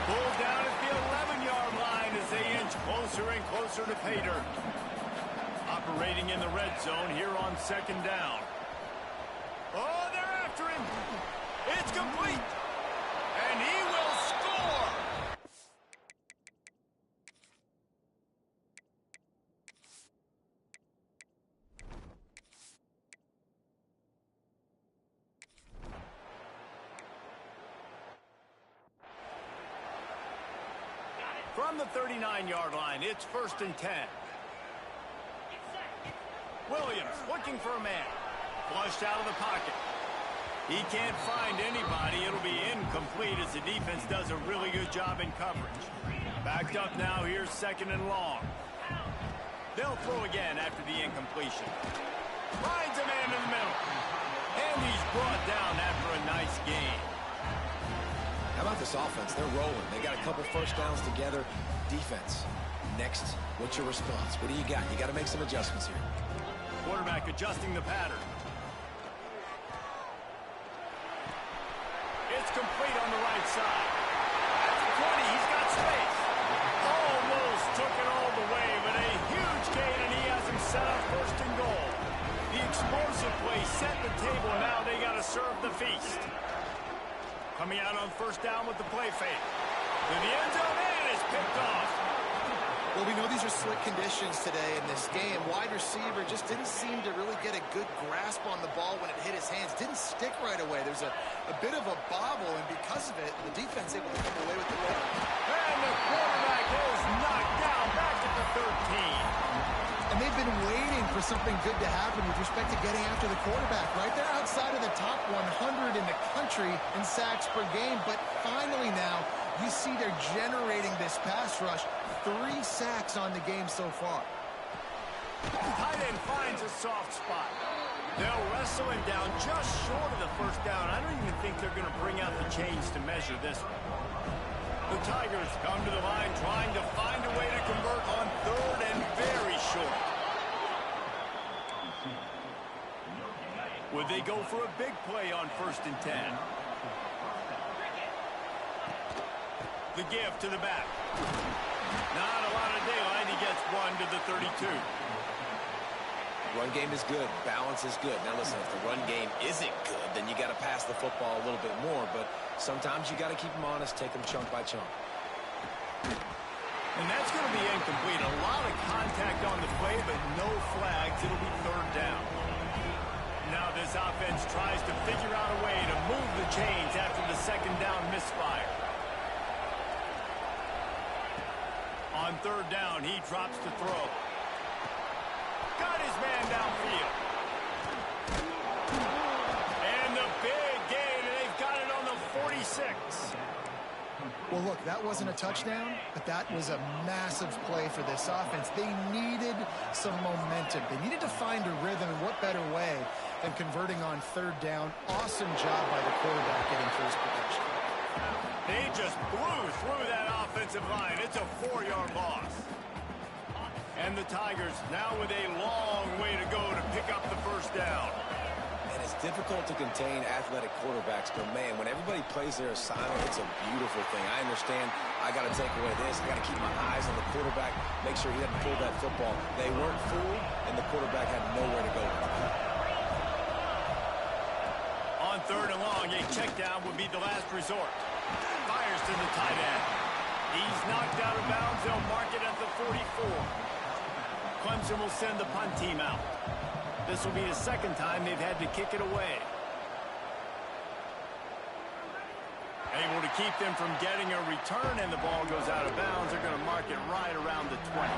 Pulled down at the 11-yard line as they inch closer and closer to pay dirt. Operating in the red zone here on 2nd down. Oh, they're after him. It's complete. And he will score. From the 39-yard line, it's 1st and 10. Williams looking for a man. Flushed out of the pocket. He can't find anybody. It'll be incomplete as the defense does a really good job in coverage. Backed up now. Here's 2nd and long. They'll throw again after the incompletion. Finds a man in the middle. And he's brought down after a nice gain. How about this offense? They're rolling. They got a couple 1st downs together. Defense. Next, what's your response? What do you got? You got to make some adjustments here. Quarterback adjusting the pattern. It's complete on the right side. At the 20, he's got space. Almost took it all the way, but a huge gain, and he has him set up 1st and goal. The explosive play set the table. Now they got to serve the feast. Coming out on 1st down with the play fake. To the end zone, and it's picked off. Well, we know these are slick conditions today in this game. Wide receiver just didn't seem to really get a good grasp on the ball when it hit his hands. Didn't stick right away. There's a bit of a bobble, and because of it, the defense able to come away with the ball. And the quarterback is knocked down back at the 13. And they've been waiting for something good to happen with respect to getting after the quarterback, right? They're outside of the top 100 in the country in sacks per game, but finally now you see they're generating this pass rush. 3 sacks on the game so far. Tight end finds a soft spot. They'll wrestle him down just short of the 1st down. I don't even think they're going to bring out the chains to measure this one. The Tigers come to the line trying to find a way to convert on 3rd and very short. Would they go for a big play on 1st and 10? The give to the back. Not a lot of daylight. He gets one to the 32. Run game is good. Balance is good. Now, listen, if the run game isn't good, then you got to pass the football a little bit more. But sometimes you got to keep them honest, take them chunk by chunk. And that's going to be incomplete. A lot of contact on the play, but no flags. It'll be third down. Now this offense tries to figure out a way to move the chains after the second down misfire. On third down, he drops to throw. Got his man downfield. And the big gain, and they've got it on the 46. Well, look, that wasn't a touchdown, but that was a massive play for this offense. They needed some momentum. They needed to find a rhythm, and what better way than converting on third down. Awesome job by the quarterback getting first production. They just blew through that offensive line. It's a 4-yard loss. And the Tigers now with a long way to go to pick up the first down. And it's difficult to contain athletic quarterbacks, but, man, when everybody plays their assignment, it's a beautiful thing. I understand I got to take away this. I got to keep my eyes on the quarterback, make sure he doesn't pull that football. They weren't fooled, and the quarterback had nowhere to go with it. On third and long, a check down would be the last resort. Fires to the tight end. He's knocked out of bounds. They'll mark it at the 44. Clemson will send the punt team out. This will be the second time they've had to kick it away. Able to keep them from getting a return, and the ball goes out of bounds. They're going to mark it right around the 20.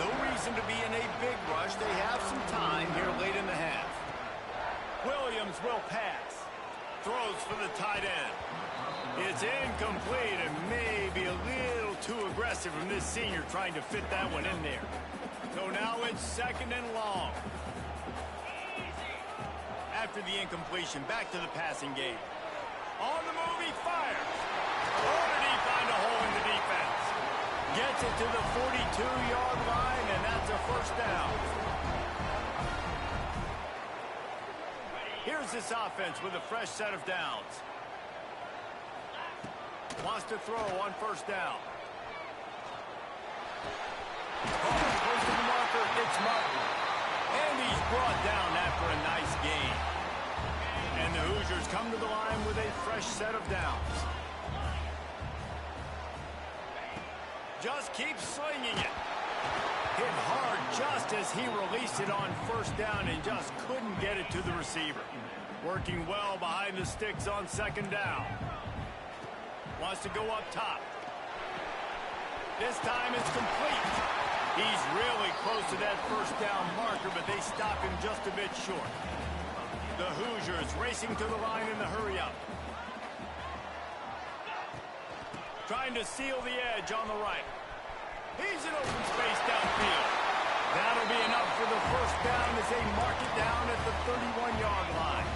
No reason to be in a big rush. They have some time here late in the half. Williams will pass. Throws for the tight end. It's incomplete and maybe a little too aggressive from this senior trying to fit that one in there. So now it's second and long. After the incompletion, back to the passing game. On the move, he fires. Oh, did he find a hole in the defense? Gets it to the 42-yard line, and that's a first down. Here's this offense with a fresh set of downs. Wants to throw on first down. Oh, goes to the marker. It's Martin. And he's brought down after a nice gain. And the Hoosiers come to the line with a fresh set of downs. Just keeps slinging it. Hit hard just as he released it on first down and just couldn't get it to the receiver. Working well behind the sticks on second down. Wants to go up top. This time it's complete. He's really close to that first down marker, but they stop him just a bit short. The Hoosiers racing to the line in the hurry-up. Trying to seal the edge on the right. He's in open space downfield. That'll be enough for the first down as they mark it down at the 31-yard line.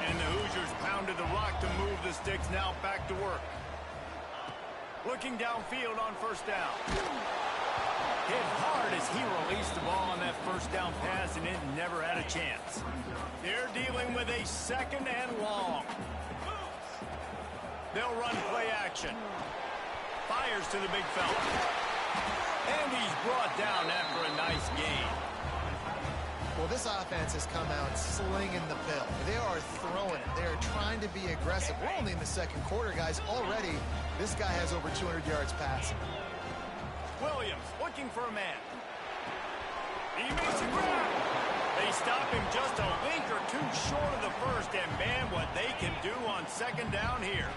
And the Hoosiers pounded the rock to move the sticks, now back to work. Looking downfield on first down. Hit hard as he released the ball on that first down pass, and it never had a chance. They're dealing with a second and long. They'll run play action. Fires to the big fella. And he's brought down after a nice gain. Well, this offense has come out slinging the pill. They are throwing it. They are trying to be aggressive. We're only in the second quarter, guys. Already, this guy has over 200 yards passing. Williams looking for a man. He makes a grab. They stop him just a link or two short of the first, and man, what they can do on second down here.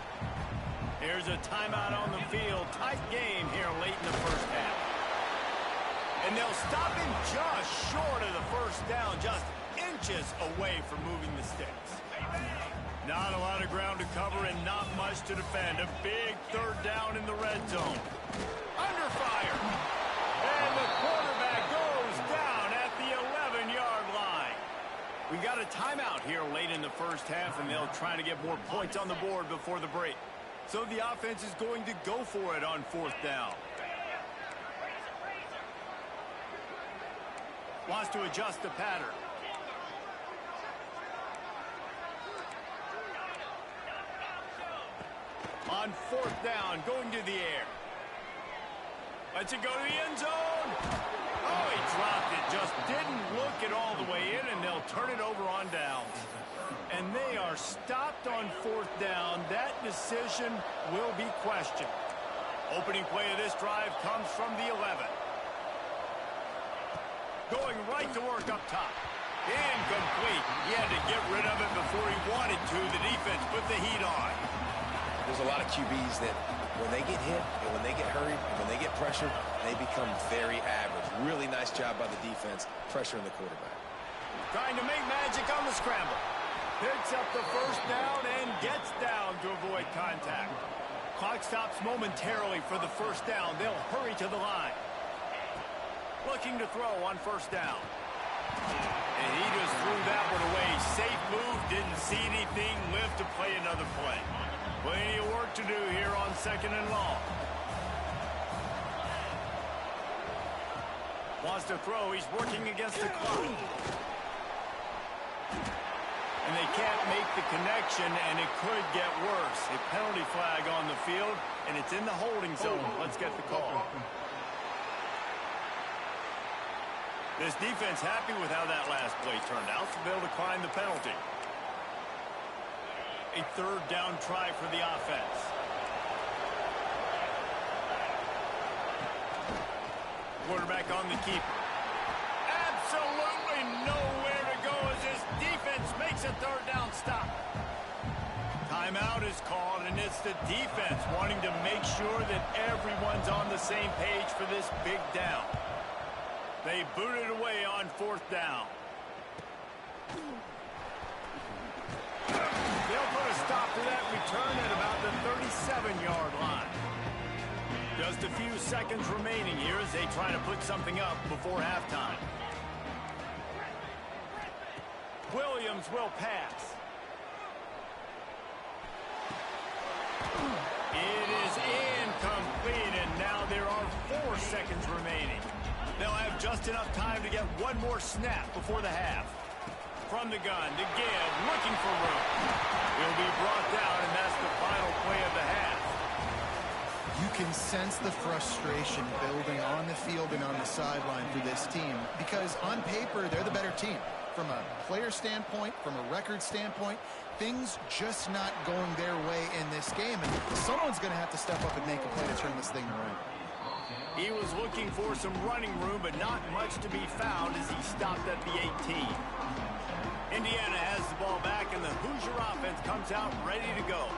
Here's a timeout on the field. Tight game here late in the first half. And they'll stop him just short of the first down, just inches away from moving the sticks. Not a lot of ground to cover and not much to defend. A big third down in the red zone. Under fire. And the quarterback goes down at the 11-yard line. We got a timeout here late in the first half, and they'll try to get more points on the board before the break. So the offense is going to go for it on fourth down. Wants to adjust the pattern. On 4th down, going to the air. Lets it go to the end zone. Oh, he dropped it. Just didn't look it all the way in, and they'll turn it over on downs. And they are stopped on 4th down. That decision will be questioned. Opening play of this drive comes from the 11. Going right to work up top. Incomplete. He had to get rid of it before he wanted to. The defense put the heat on. There's a lot of QBs that when they get hit and when they get hurried and when they get pressured, they become very average. Really nice job by the defense pressuring the quarterback. Trying to make magic on the scramble. Picks up the 1st down and gets down to avoid contact. Clock stops momentarily for the 1st down. They'll hurry to the line. Looking to throw on 1st down. And he just threw that one away. Safe move, didn't see anything, lived to play another play. Plenty of work to do here on 2nd and long. Wants to throw, he's working against the clock. And they can't make the connection, and it could get worse. A penalty flag on the field, and it's in the holding zone. Let's get the call. This defense happy with how that last play turned out, so they'll decline the penalty. A 3rd down try for the offense. Quarterback on the keeper. Absolutely nowhere to go as this defense makes a 3rd down stop. Timeout is called, and it's the defense wanting to make sure that everyone's on the same page for this big down. They boot it away on 4th down. They'll put a stop to that return at about the 37-yard line. Just a few seconds remaining here as they try to put something up before halftime. Williams will pass. It is incomplete, and now there are 4 seconds remaining. They'll have just enough time to get one more snap before the half. From the gun to Gibb, looking for room. He'll be brought down, and that's the final play of the half. You can sense the frustration building on the field and on the sideline for this team because on paper, they're the better team. From a player standpoint, from a record standpoint, things just not going their way in this game. And someone's going to have to step up and make a play to turn this thing around. He was looking for some running room, but not much to be found as he stopped at the 18. Indiana has the ball back, and the Hoosier offense comes out ready to go.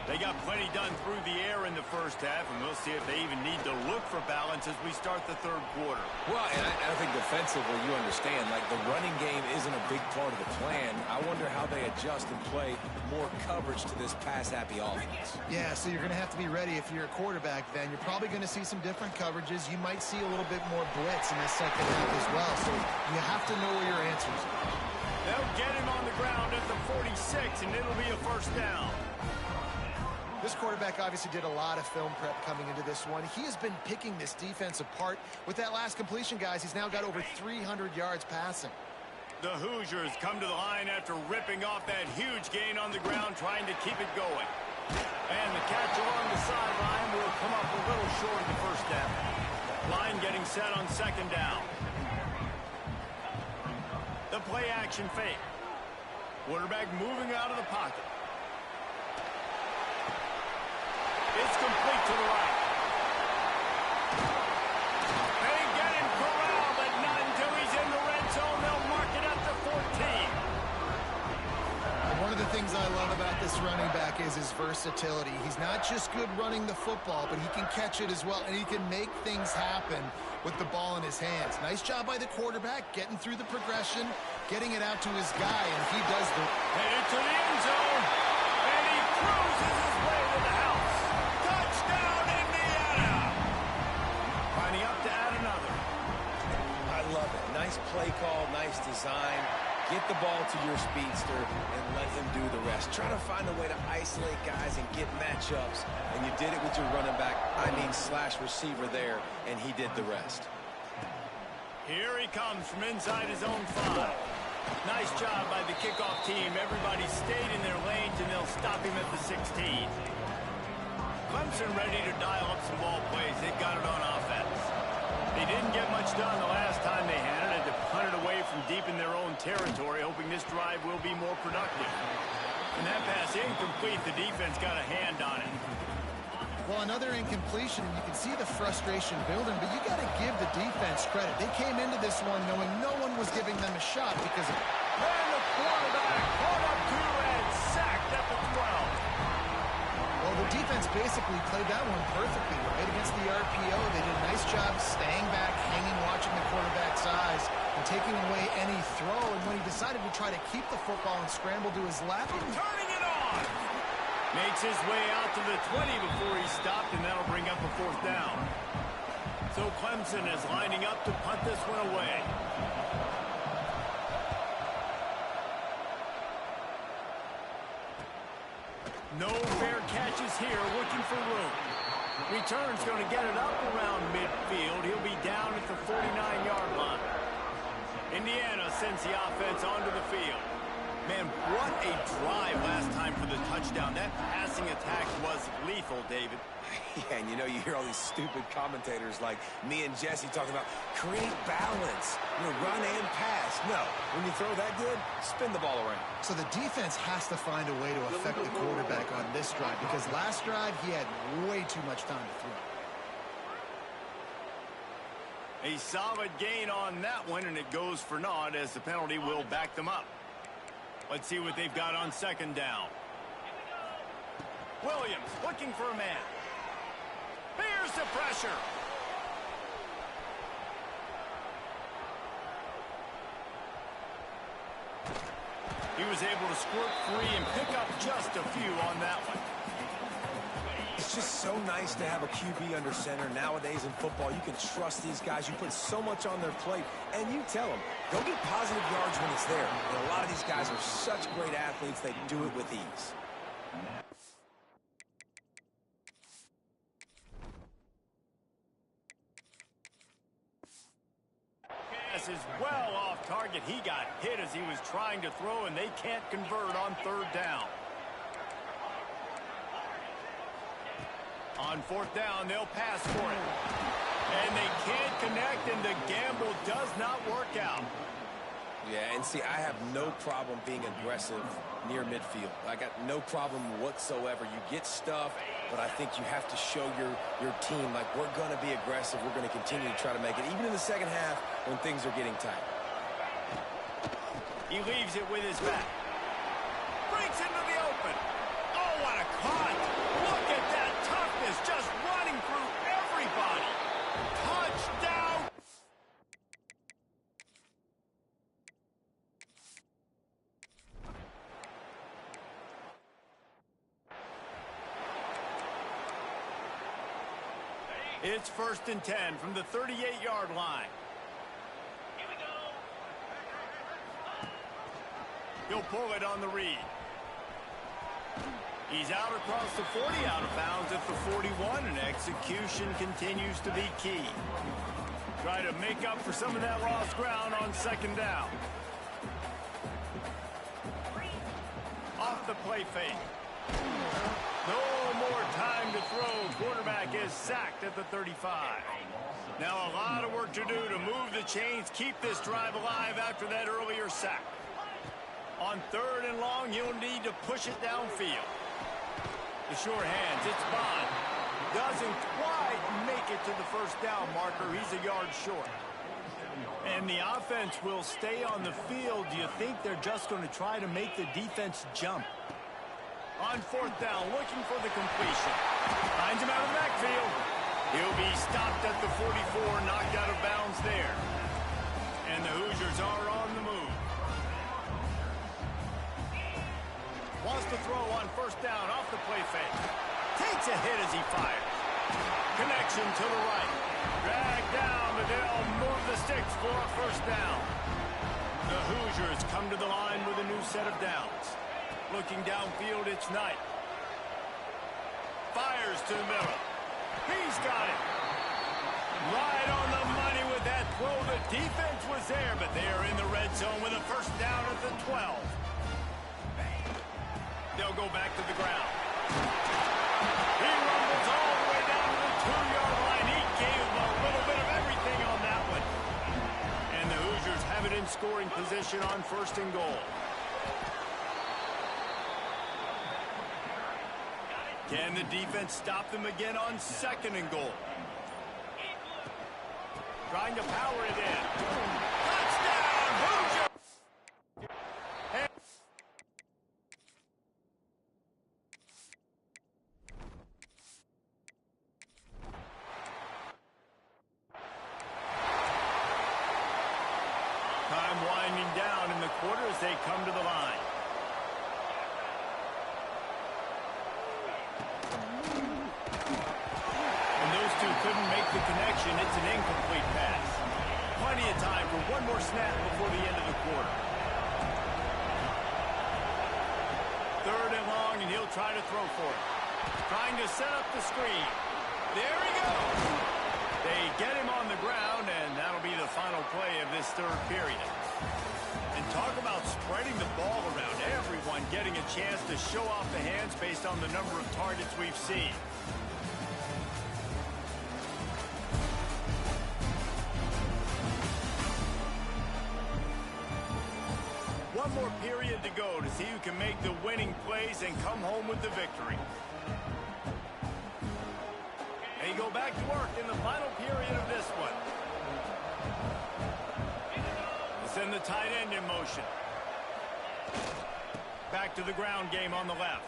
They got plenty done through the air in the 1st half, and we'll see if they even need to look for balance as we start the 3rd quarter. Well, and I think defensively, you understand, like the running game isn't a big part of the plan. I wonder how they adjust and play more coverage to this pass-happy offense. Yeah, so you're going to have to be ready if you're a quarterback then. You're probably going to see some different coverages. You might see a little bit more blitz in the 2nd half as well, so you have to know where your answers are. They'll get him on the ground at the 46, and it'll be a 1st down. This quarterback obviously did a lot of film prep coming into this one. He has been picking this defense apart. With that last completion, guys, he's now got over 300 yards passing. The Hoosiers come to the line after ripping off that huge gain on the ground, trying to keep it going. And the catch along the sideline will come up a little short of the 1st down. Line getting set on 2nd down. The play action fake. Quarterback moving out of the pocket. It's complete to the right. They get him corralled, but not until he's in the red zone. They'll mark it up to 14. One of the things I love about this running back is his versatility. He's not just good running the football, but he can catch it as well, and he can make things happen with the ball in his hands. Nice job by the quarterback, getting through the progression, getting it out to his guy, and he does the... Headed to the end zone, and he cruises his way to the house. Touchdown, Indiana! Finding up to add another. I love it. Nice play call, nice design. Get the ball to your speedster and let him do the rest. Try to find a way to isolate guys and get matchups, and you did it with your running back, slash receiver there, and he did the rest. Here he comes from inside his own 5. Nice job by the kickoff team. Everybody stayed in their lanes, and they'll stop him at the 16. Clemson ready to dial up some ball plays. They've got it on offense. They didn't get much done the last time they had it. Had to punt it away from deep in their own territory, hoping this drive will be more productive. And that pass incomplete. The defense got a hand on it. Well, another incompletion, and you can see the frustration building, but you got to give the defense credit. They came into this one knowing no one was giving them a shot because of... And the quarterback caught up to and sacked at the 12. Well, the defense basically played that one perfectly, right? Against the RPO, they did a nice job staying back, hanging, watching the quarterback's eyes, and taking away any throw. And when he decided to try to keep the football and scramble to his left... Turning it on! Makes his way out to the 20 before he stopped, and that'll bring up a 4th down. So Clemson is lining up to punt this one away. No fair catches here, looking for room. Return's going to get it up around midfield. He'll be down at the 49-yard line. Indiana sends the offense onto the field. Man, what a drive last time for the touchdown. That passing attack was lethal, David. Yeah, and you hear all these stupid commentators like me and Jesse talking about create balance, run and pass. No, when you throw that good, spin the ball around. So the defense has to find a way to affect the quarterback on this drive because last drive he had way too much time to throw. A solid gain on that one, and it goes for naught as the penalty will back them up. Let's see what they've got on 2nd down. Williams looking for a man. Here's the pressure. He was able to squirt free and pick up just a few on that one. It's just so nice to have a QB under center. Nowadays in football, you can trust these guys. You put so much on their plate, and you tell them, go get positive yards when it's there. And a lot of these guys are such great athletes, they do it with ease. Pass is well off target. He got hit as he was trying to throw, and they can't convert on 3rd down. On 4th down, they'll pass for it. And they can't connect, and the gamble does not work out. Yeah, and see, I have no problem being aggressive near midfield. I got no problem whatsoever. You get stuff, but I think you have to show your team, like, we're going to be aggressive. We're going to continue to try to make it, even in the second half when things are getting tight. He leaves it with his back. Breaks into the open. Oh, what a cut. Look at that toughness just running through everybody. Touchdown. It's 1st and 10 from the 38-yard line. Here we go. He'll pull it on the read. He's out across the 40, out of bounds at the 41, and execution continues to be key. Try to make up for some of that lost ground on 2nd down. Off the play fake. No more time to throw. Quarterback is sacked at the 35. Now a lot of work to do to move the chains, keep this drive alive after that earlier sack. On 3rd and long, you'll need to push it downfield. The sure hands, it's Bond. Doesn't quite make it to the 1st down marker. He's a yard short. And the offense will stay on the field. Do you think they're just going to try to make the defense jump? On 4th down, looking for the completion. Finds him out of the backfield. He'll be stopped at the 44, knocked out of bounds there. And the Hoosiers are on the move. Wants to throw on 1st down off the play fake. Takes a hit as he fires. Connection to the right. Dragged down, but they'll move the sticks for a 1st down. The Hoosiers come to the line with a new set of downs. Looking downfield, it's Knight. Fires to the middle. He's got it. Right on the money with that throw. The defense was there, but they are in the red zone with a 1st down at the 12. They'll go back to the ground. He rumbles motion on 1st and goal. Can the defense stop them again on 2nd and goal? Trying to power it in. Touchdown, Hoosier! Time winding down in the quarter as they come to the line. And those two couldn't make the connection. It's an incomplete pass. Plenty of time for one more snap before the end of the quarter. 3rd and long, and he'll try to throw for it. Trying to set up the screen. There he goes. They get him on the ground, and that'll be the final play of this 3rd period. And talk about spreading the ball around. Everyone getting a chance to show off the hands based on the number of targets we've seen. One more period to go to see who can make the winning plays and come home with the victory. They go back to work in the final period of this one. They send the tight end in motion. Back to the ground game on the left.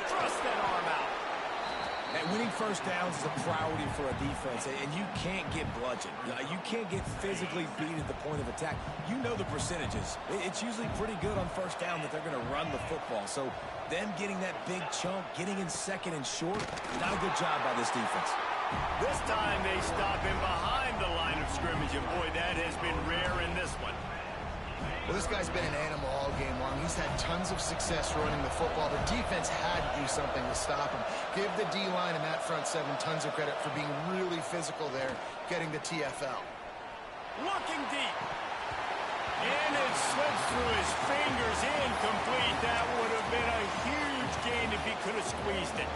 Thrust that arm out. And winning 1st downs is a priority for a defense, and you can't get bludgeoned. You can't get physically beat at the point of attack. You know the percentages. It's usually pretty good on 1st down that they're going to run the football. So them getting that big chunk, getting in 2nd and short, not a good job by this defense. This time they stop him behind the line of scrimmage, and boy, that has been rare in this one. Well, this guy's been an animal all game long. He's had tons of success running the football. The defense had to do something to stop him. Give the D-line and that front 7 tons of credit for being really physical there, getting the TFL. Looking deep. And it slips through his fingers, incomplete. That would have been a huge gain if he could have squeezed it.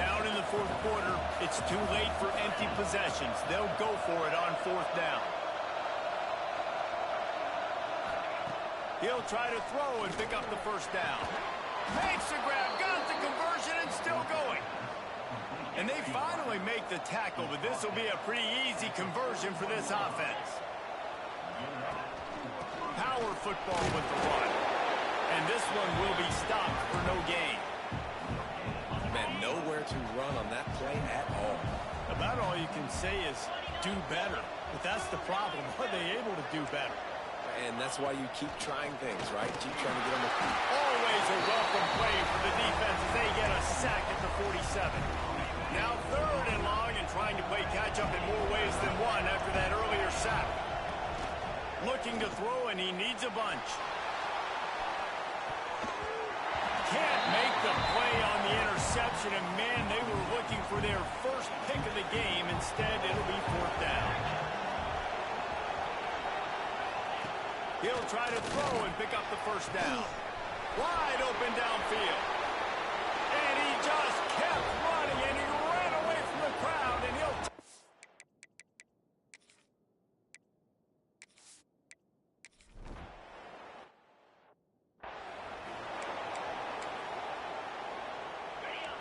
Down in the 4th quarter, it's too late for empty possessions. They'll go for it on 4th down. He'll try to throw and pick up the 1st down. Makes the grab, got the conversion, and still going. And they finally make the tackle, but this will be a pretty easy conversion for this offense. Power football with the run. And this one will be stopped for no gain. Man, nowhere to run on that play at all. About all you can say is do better. But that's the problem. Are they able to do better? And that's why you keep trying things, right? Keep trying to get on the feet. Always a welcome play for the defense as they get a sack at the 47. Now 3rd and long and trying to play catch-up in more ways than one after that earlier sack. Looking to throw, and he needs a bunch. Can't make the play on the interception, and man, they were looking for their first pick of the game. Instead, it'll be 4th down. He'll try to throw and pick up the 1st down. Wide open downfield. And he just kept running, and he ran away from the crowd, and he'll...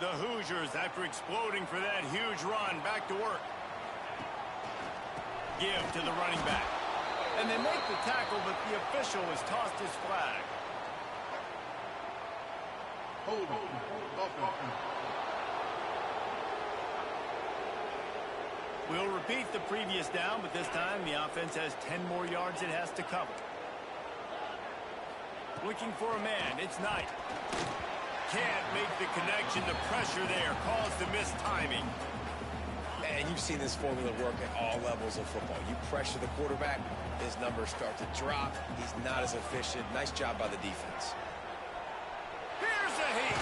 The Hoosiers, after exploding for that huge run, back to work. Give to the running back. And they make the tackle, but the official has tossed his flag. We'll repeat the previous down, but this time the offense has 10 more yards it has to cover. Looking for a man, it's Knight. Can't make the connection. The pressure there caused the missed timing. And you've seen this formula work at all levels of football. You pressure the quarterback, his numbers start to drop. He's not as efficient. Nice job by the defense. Here's a heat.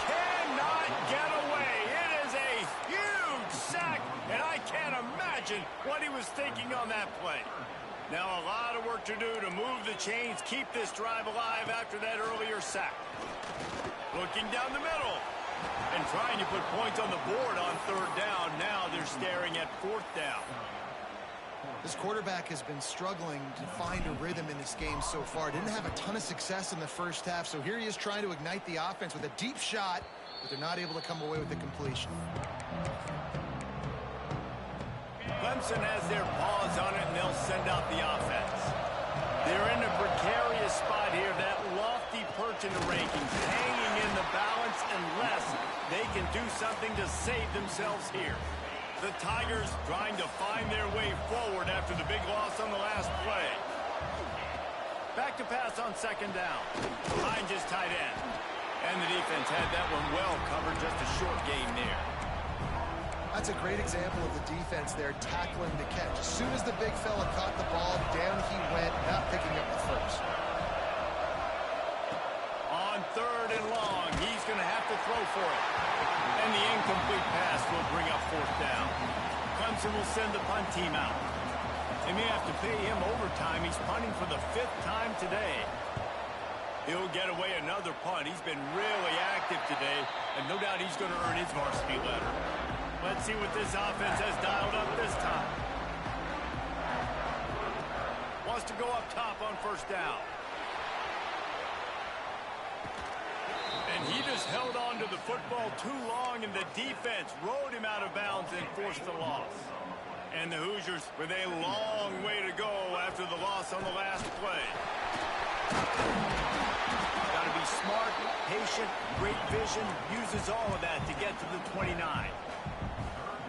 Cannot get away. It is a huge sack, and I can't imagine what he was thinking on that play. Now a lot of work to do to move the chains, keep this drive alive after that earlier sack. Looking down the middle. And trying to put points on the board on 3rd down. Now they're staring at 4th down. This quarterback has been struggling to find a rhythm in this game so far. Didn't have a ton of success in the first half, so here he is trying to ignite the offense with a deep shot, but they're not able to come away with the completion. Clemson has their paws on it, and they'll send out the offense. They're in a precarious spot here, that lofty perch in the rankings, hanging in the balance unless they can do something to save themselves here. The Tigers trying to find their way forward after the big loss on the last play. Back to pass on second down. Behind his tight end. And the defense had that one well covered, just a short gain there. That's a great example of the defense there tackling the catch. As soon as the big fella caught the ball, down he went, not picking up the first. On third and long, he's going to have to throw for it. And the incomplete pass will bring up fourth down. Clemson will send the punt team out. They may have to pay him overtime. He's punting for the 5th time today. He'll get away another punt. He's been really active today, and no doubt he's going to earn his varsity letter. Let's see what this offense has dialed up this time. Wants to go up top on first down. And he just held on to the football too long, and the defense rode him out of bounds and forced the loss. And the Hoosiers with a long way to go after the loss on the last play. Got to be smart, patient, great vision, uses all of that to get to the 29.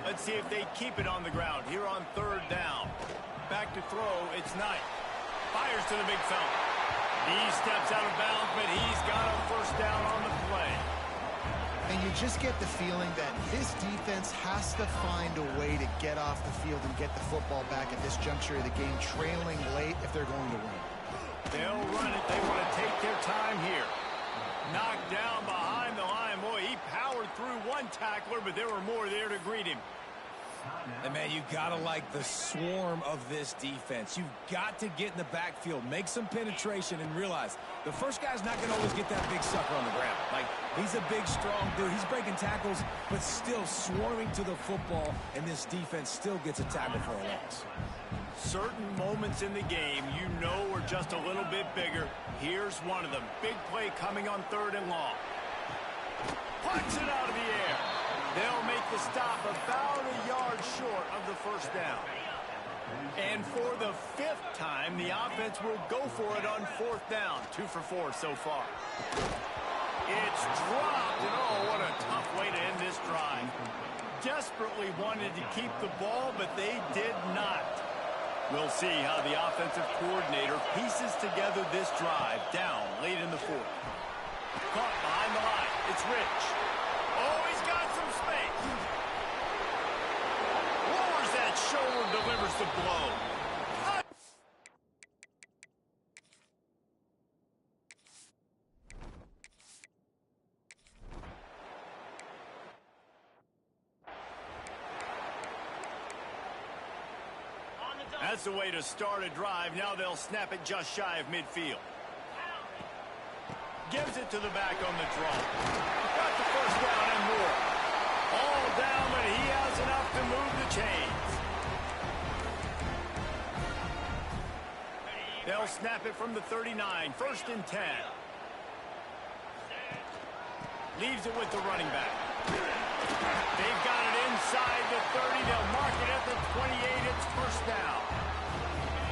Let's see if they keep it on the ground here on third down. Back to throw, it's Knight. Fires to the big fella. He steps out of bounds, but he's got a first down on the play. And you just get the feeling that this defense has to find a way to get off the field and get the football back at this juncture of the game, trailing late if they're going to win. They'll run it. They want to take their time here. Knocked down behind the line. Boy, he powered through one tackler, but there were more there to greet him. And, man, you got to like the swarm of this defense. You've got to get in the backfield, make some penetration, and realize the first guy's not going to always get that big sucker on the ground. Like, he's a big, strong dude. He's breaking tackles, but still swarming to the football, and this defense still gets a tackle for a loss. Certain moments in the game you know are just a little bit bigger. Here's one of them. Big play coming on third and long. Punts it out of the air. They'll make the stop about a yard short of the first down. And for the 5th time, the offense will go for it on fourth down. 2 for 4 so far. It's dropped, and oh, what a tough way to end this drive. Desperately wanted to keep the ball, but they did not. We'll see how the offensive coordinator pieces together this drive down late in the 4th. Caught behind the line. It's Rich. Oh, he's got some space. Lowers that shoulder, delivers the blow. That's the way to start a drive. Now they'll snap it just shy of midfield. Gives it to the back on the draw. Got the first down and more. All down, but he has enough to move the chains. They'll snap it from the 39. 1st and 10. Leaves it with the running back. They've got it inside the 30. They'll mark it at the 28. It's first down.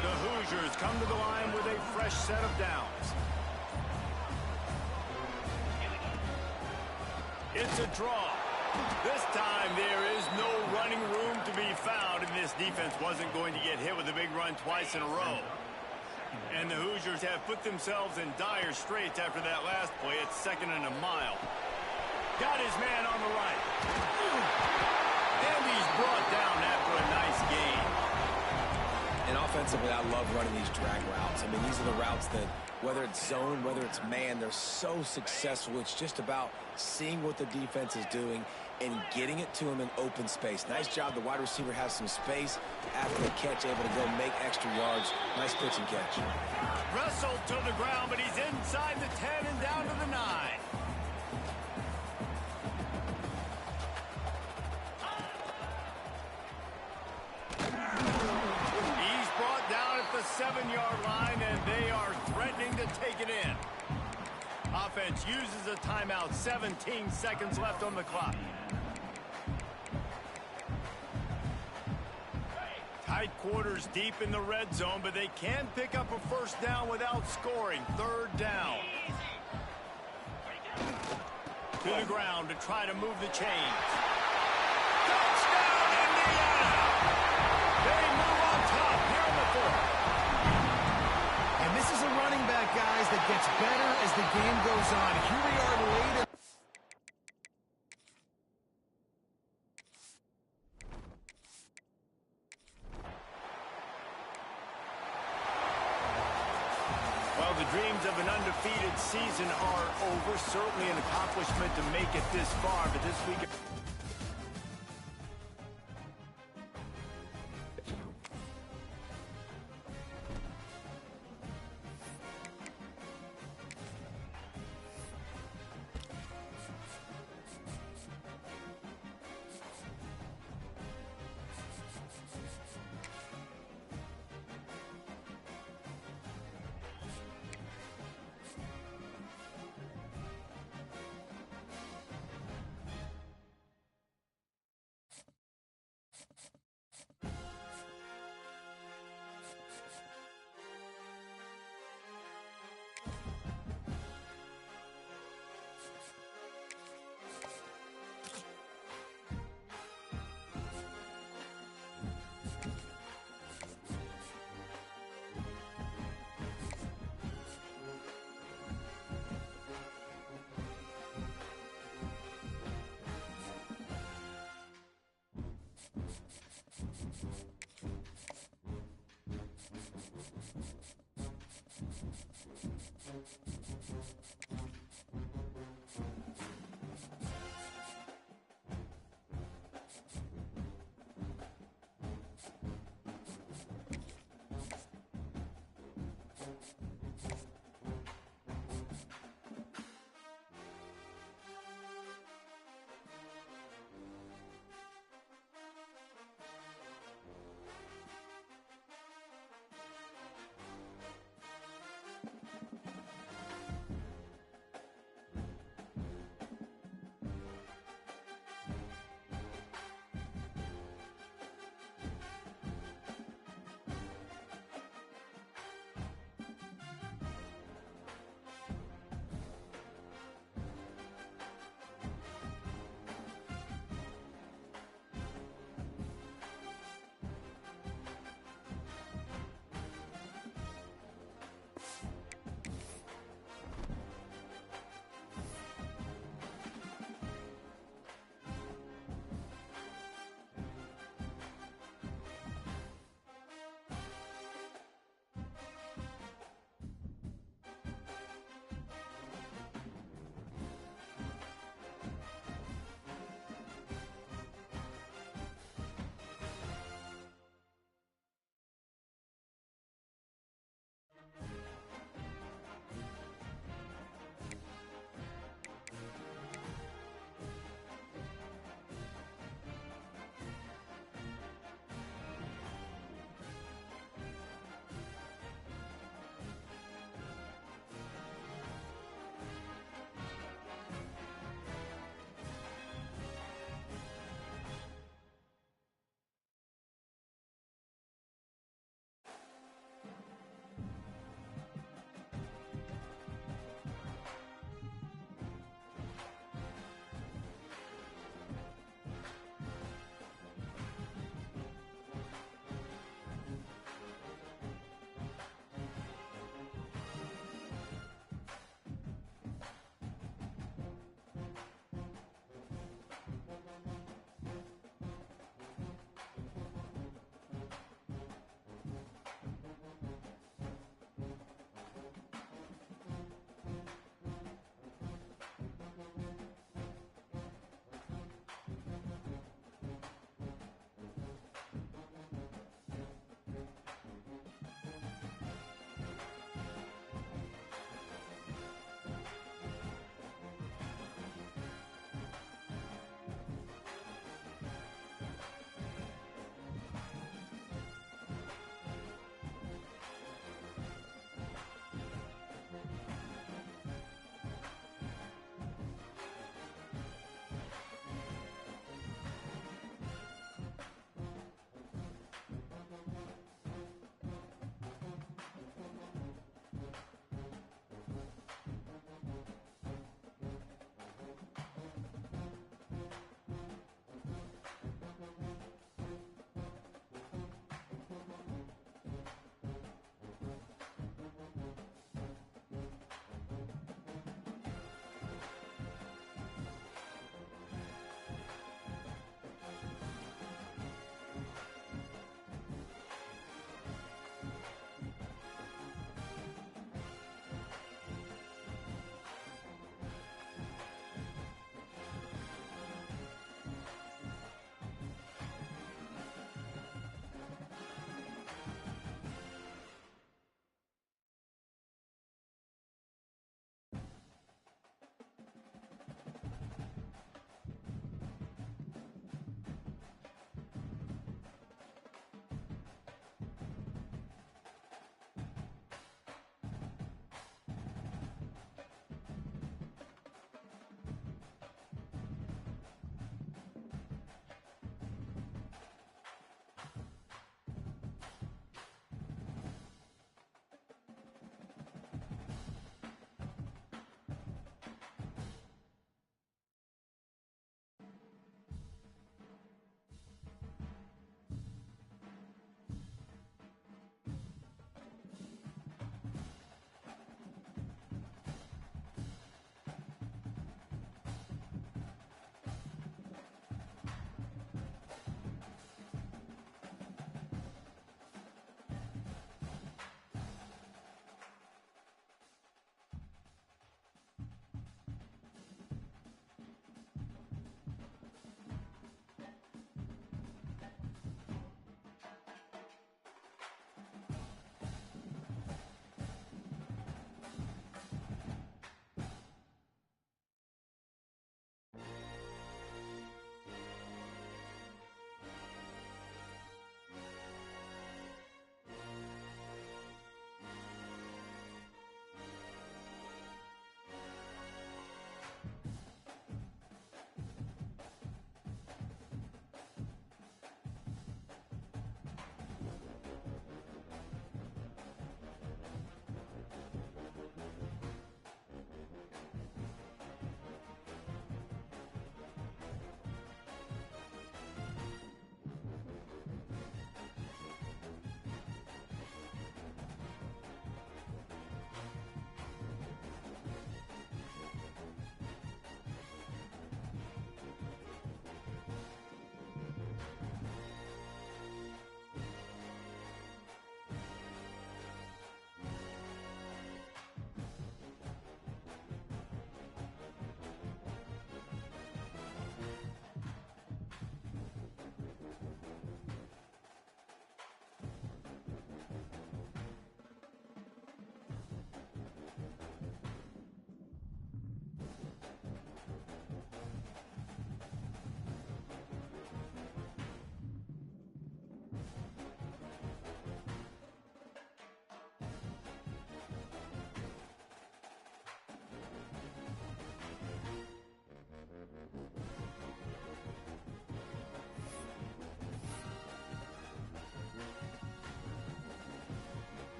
The Hoosiers come to the line with a fresh set of downs. It's a draw. This time there is no running room to be found, and this defense wasn't going to get hit with a big run twice in a row. And the Hoosiers have put themselves in dire straits after that last play. It's 2nd and a mile. Got his man on the right. And he's brought down after a nice gain. And offensively, I love running these drag routes. I mean, these are the routes that, whether it's zone, whether it's man, they're so successful. It's just about seeing what the defense is doing and getting it to him in open space. Nice job. The wide receiver has some space after the catch, able to go make extra yards. Nice pitch and catch. Wrestled to the ground, but he's inside the 10 and down to the 9. 7-yard line, and they are threatening to take it in. Offense uses a timeout. 17 seconds left on the clock. Tight quarters deep in the red zone, but they can pick up a first down without scoring. Third down. To the ground to try to move the chains. Touchdown, Indiana! They move on top here in the fourth. And this is a running back, guys, that gets better as the game goes on. Here we are late. Well, the dreams of an undefeated season are over. Certainly an accomplishment to make it this far, but this week...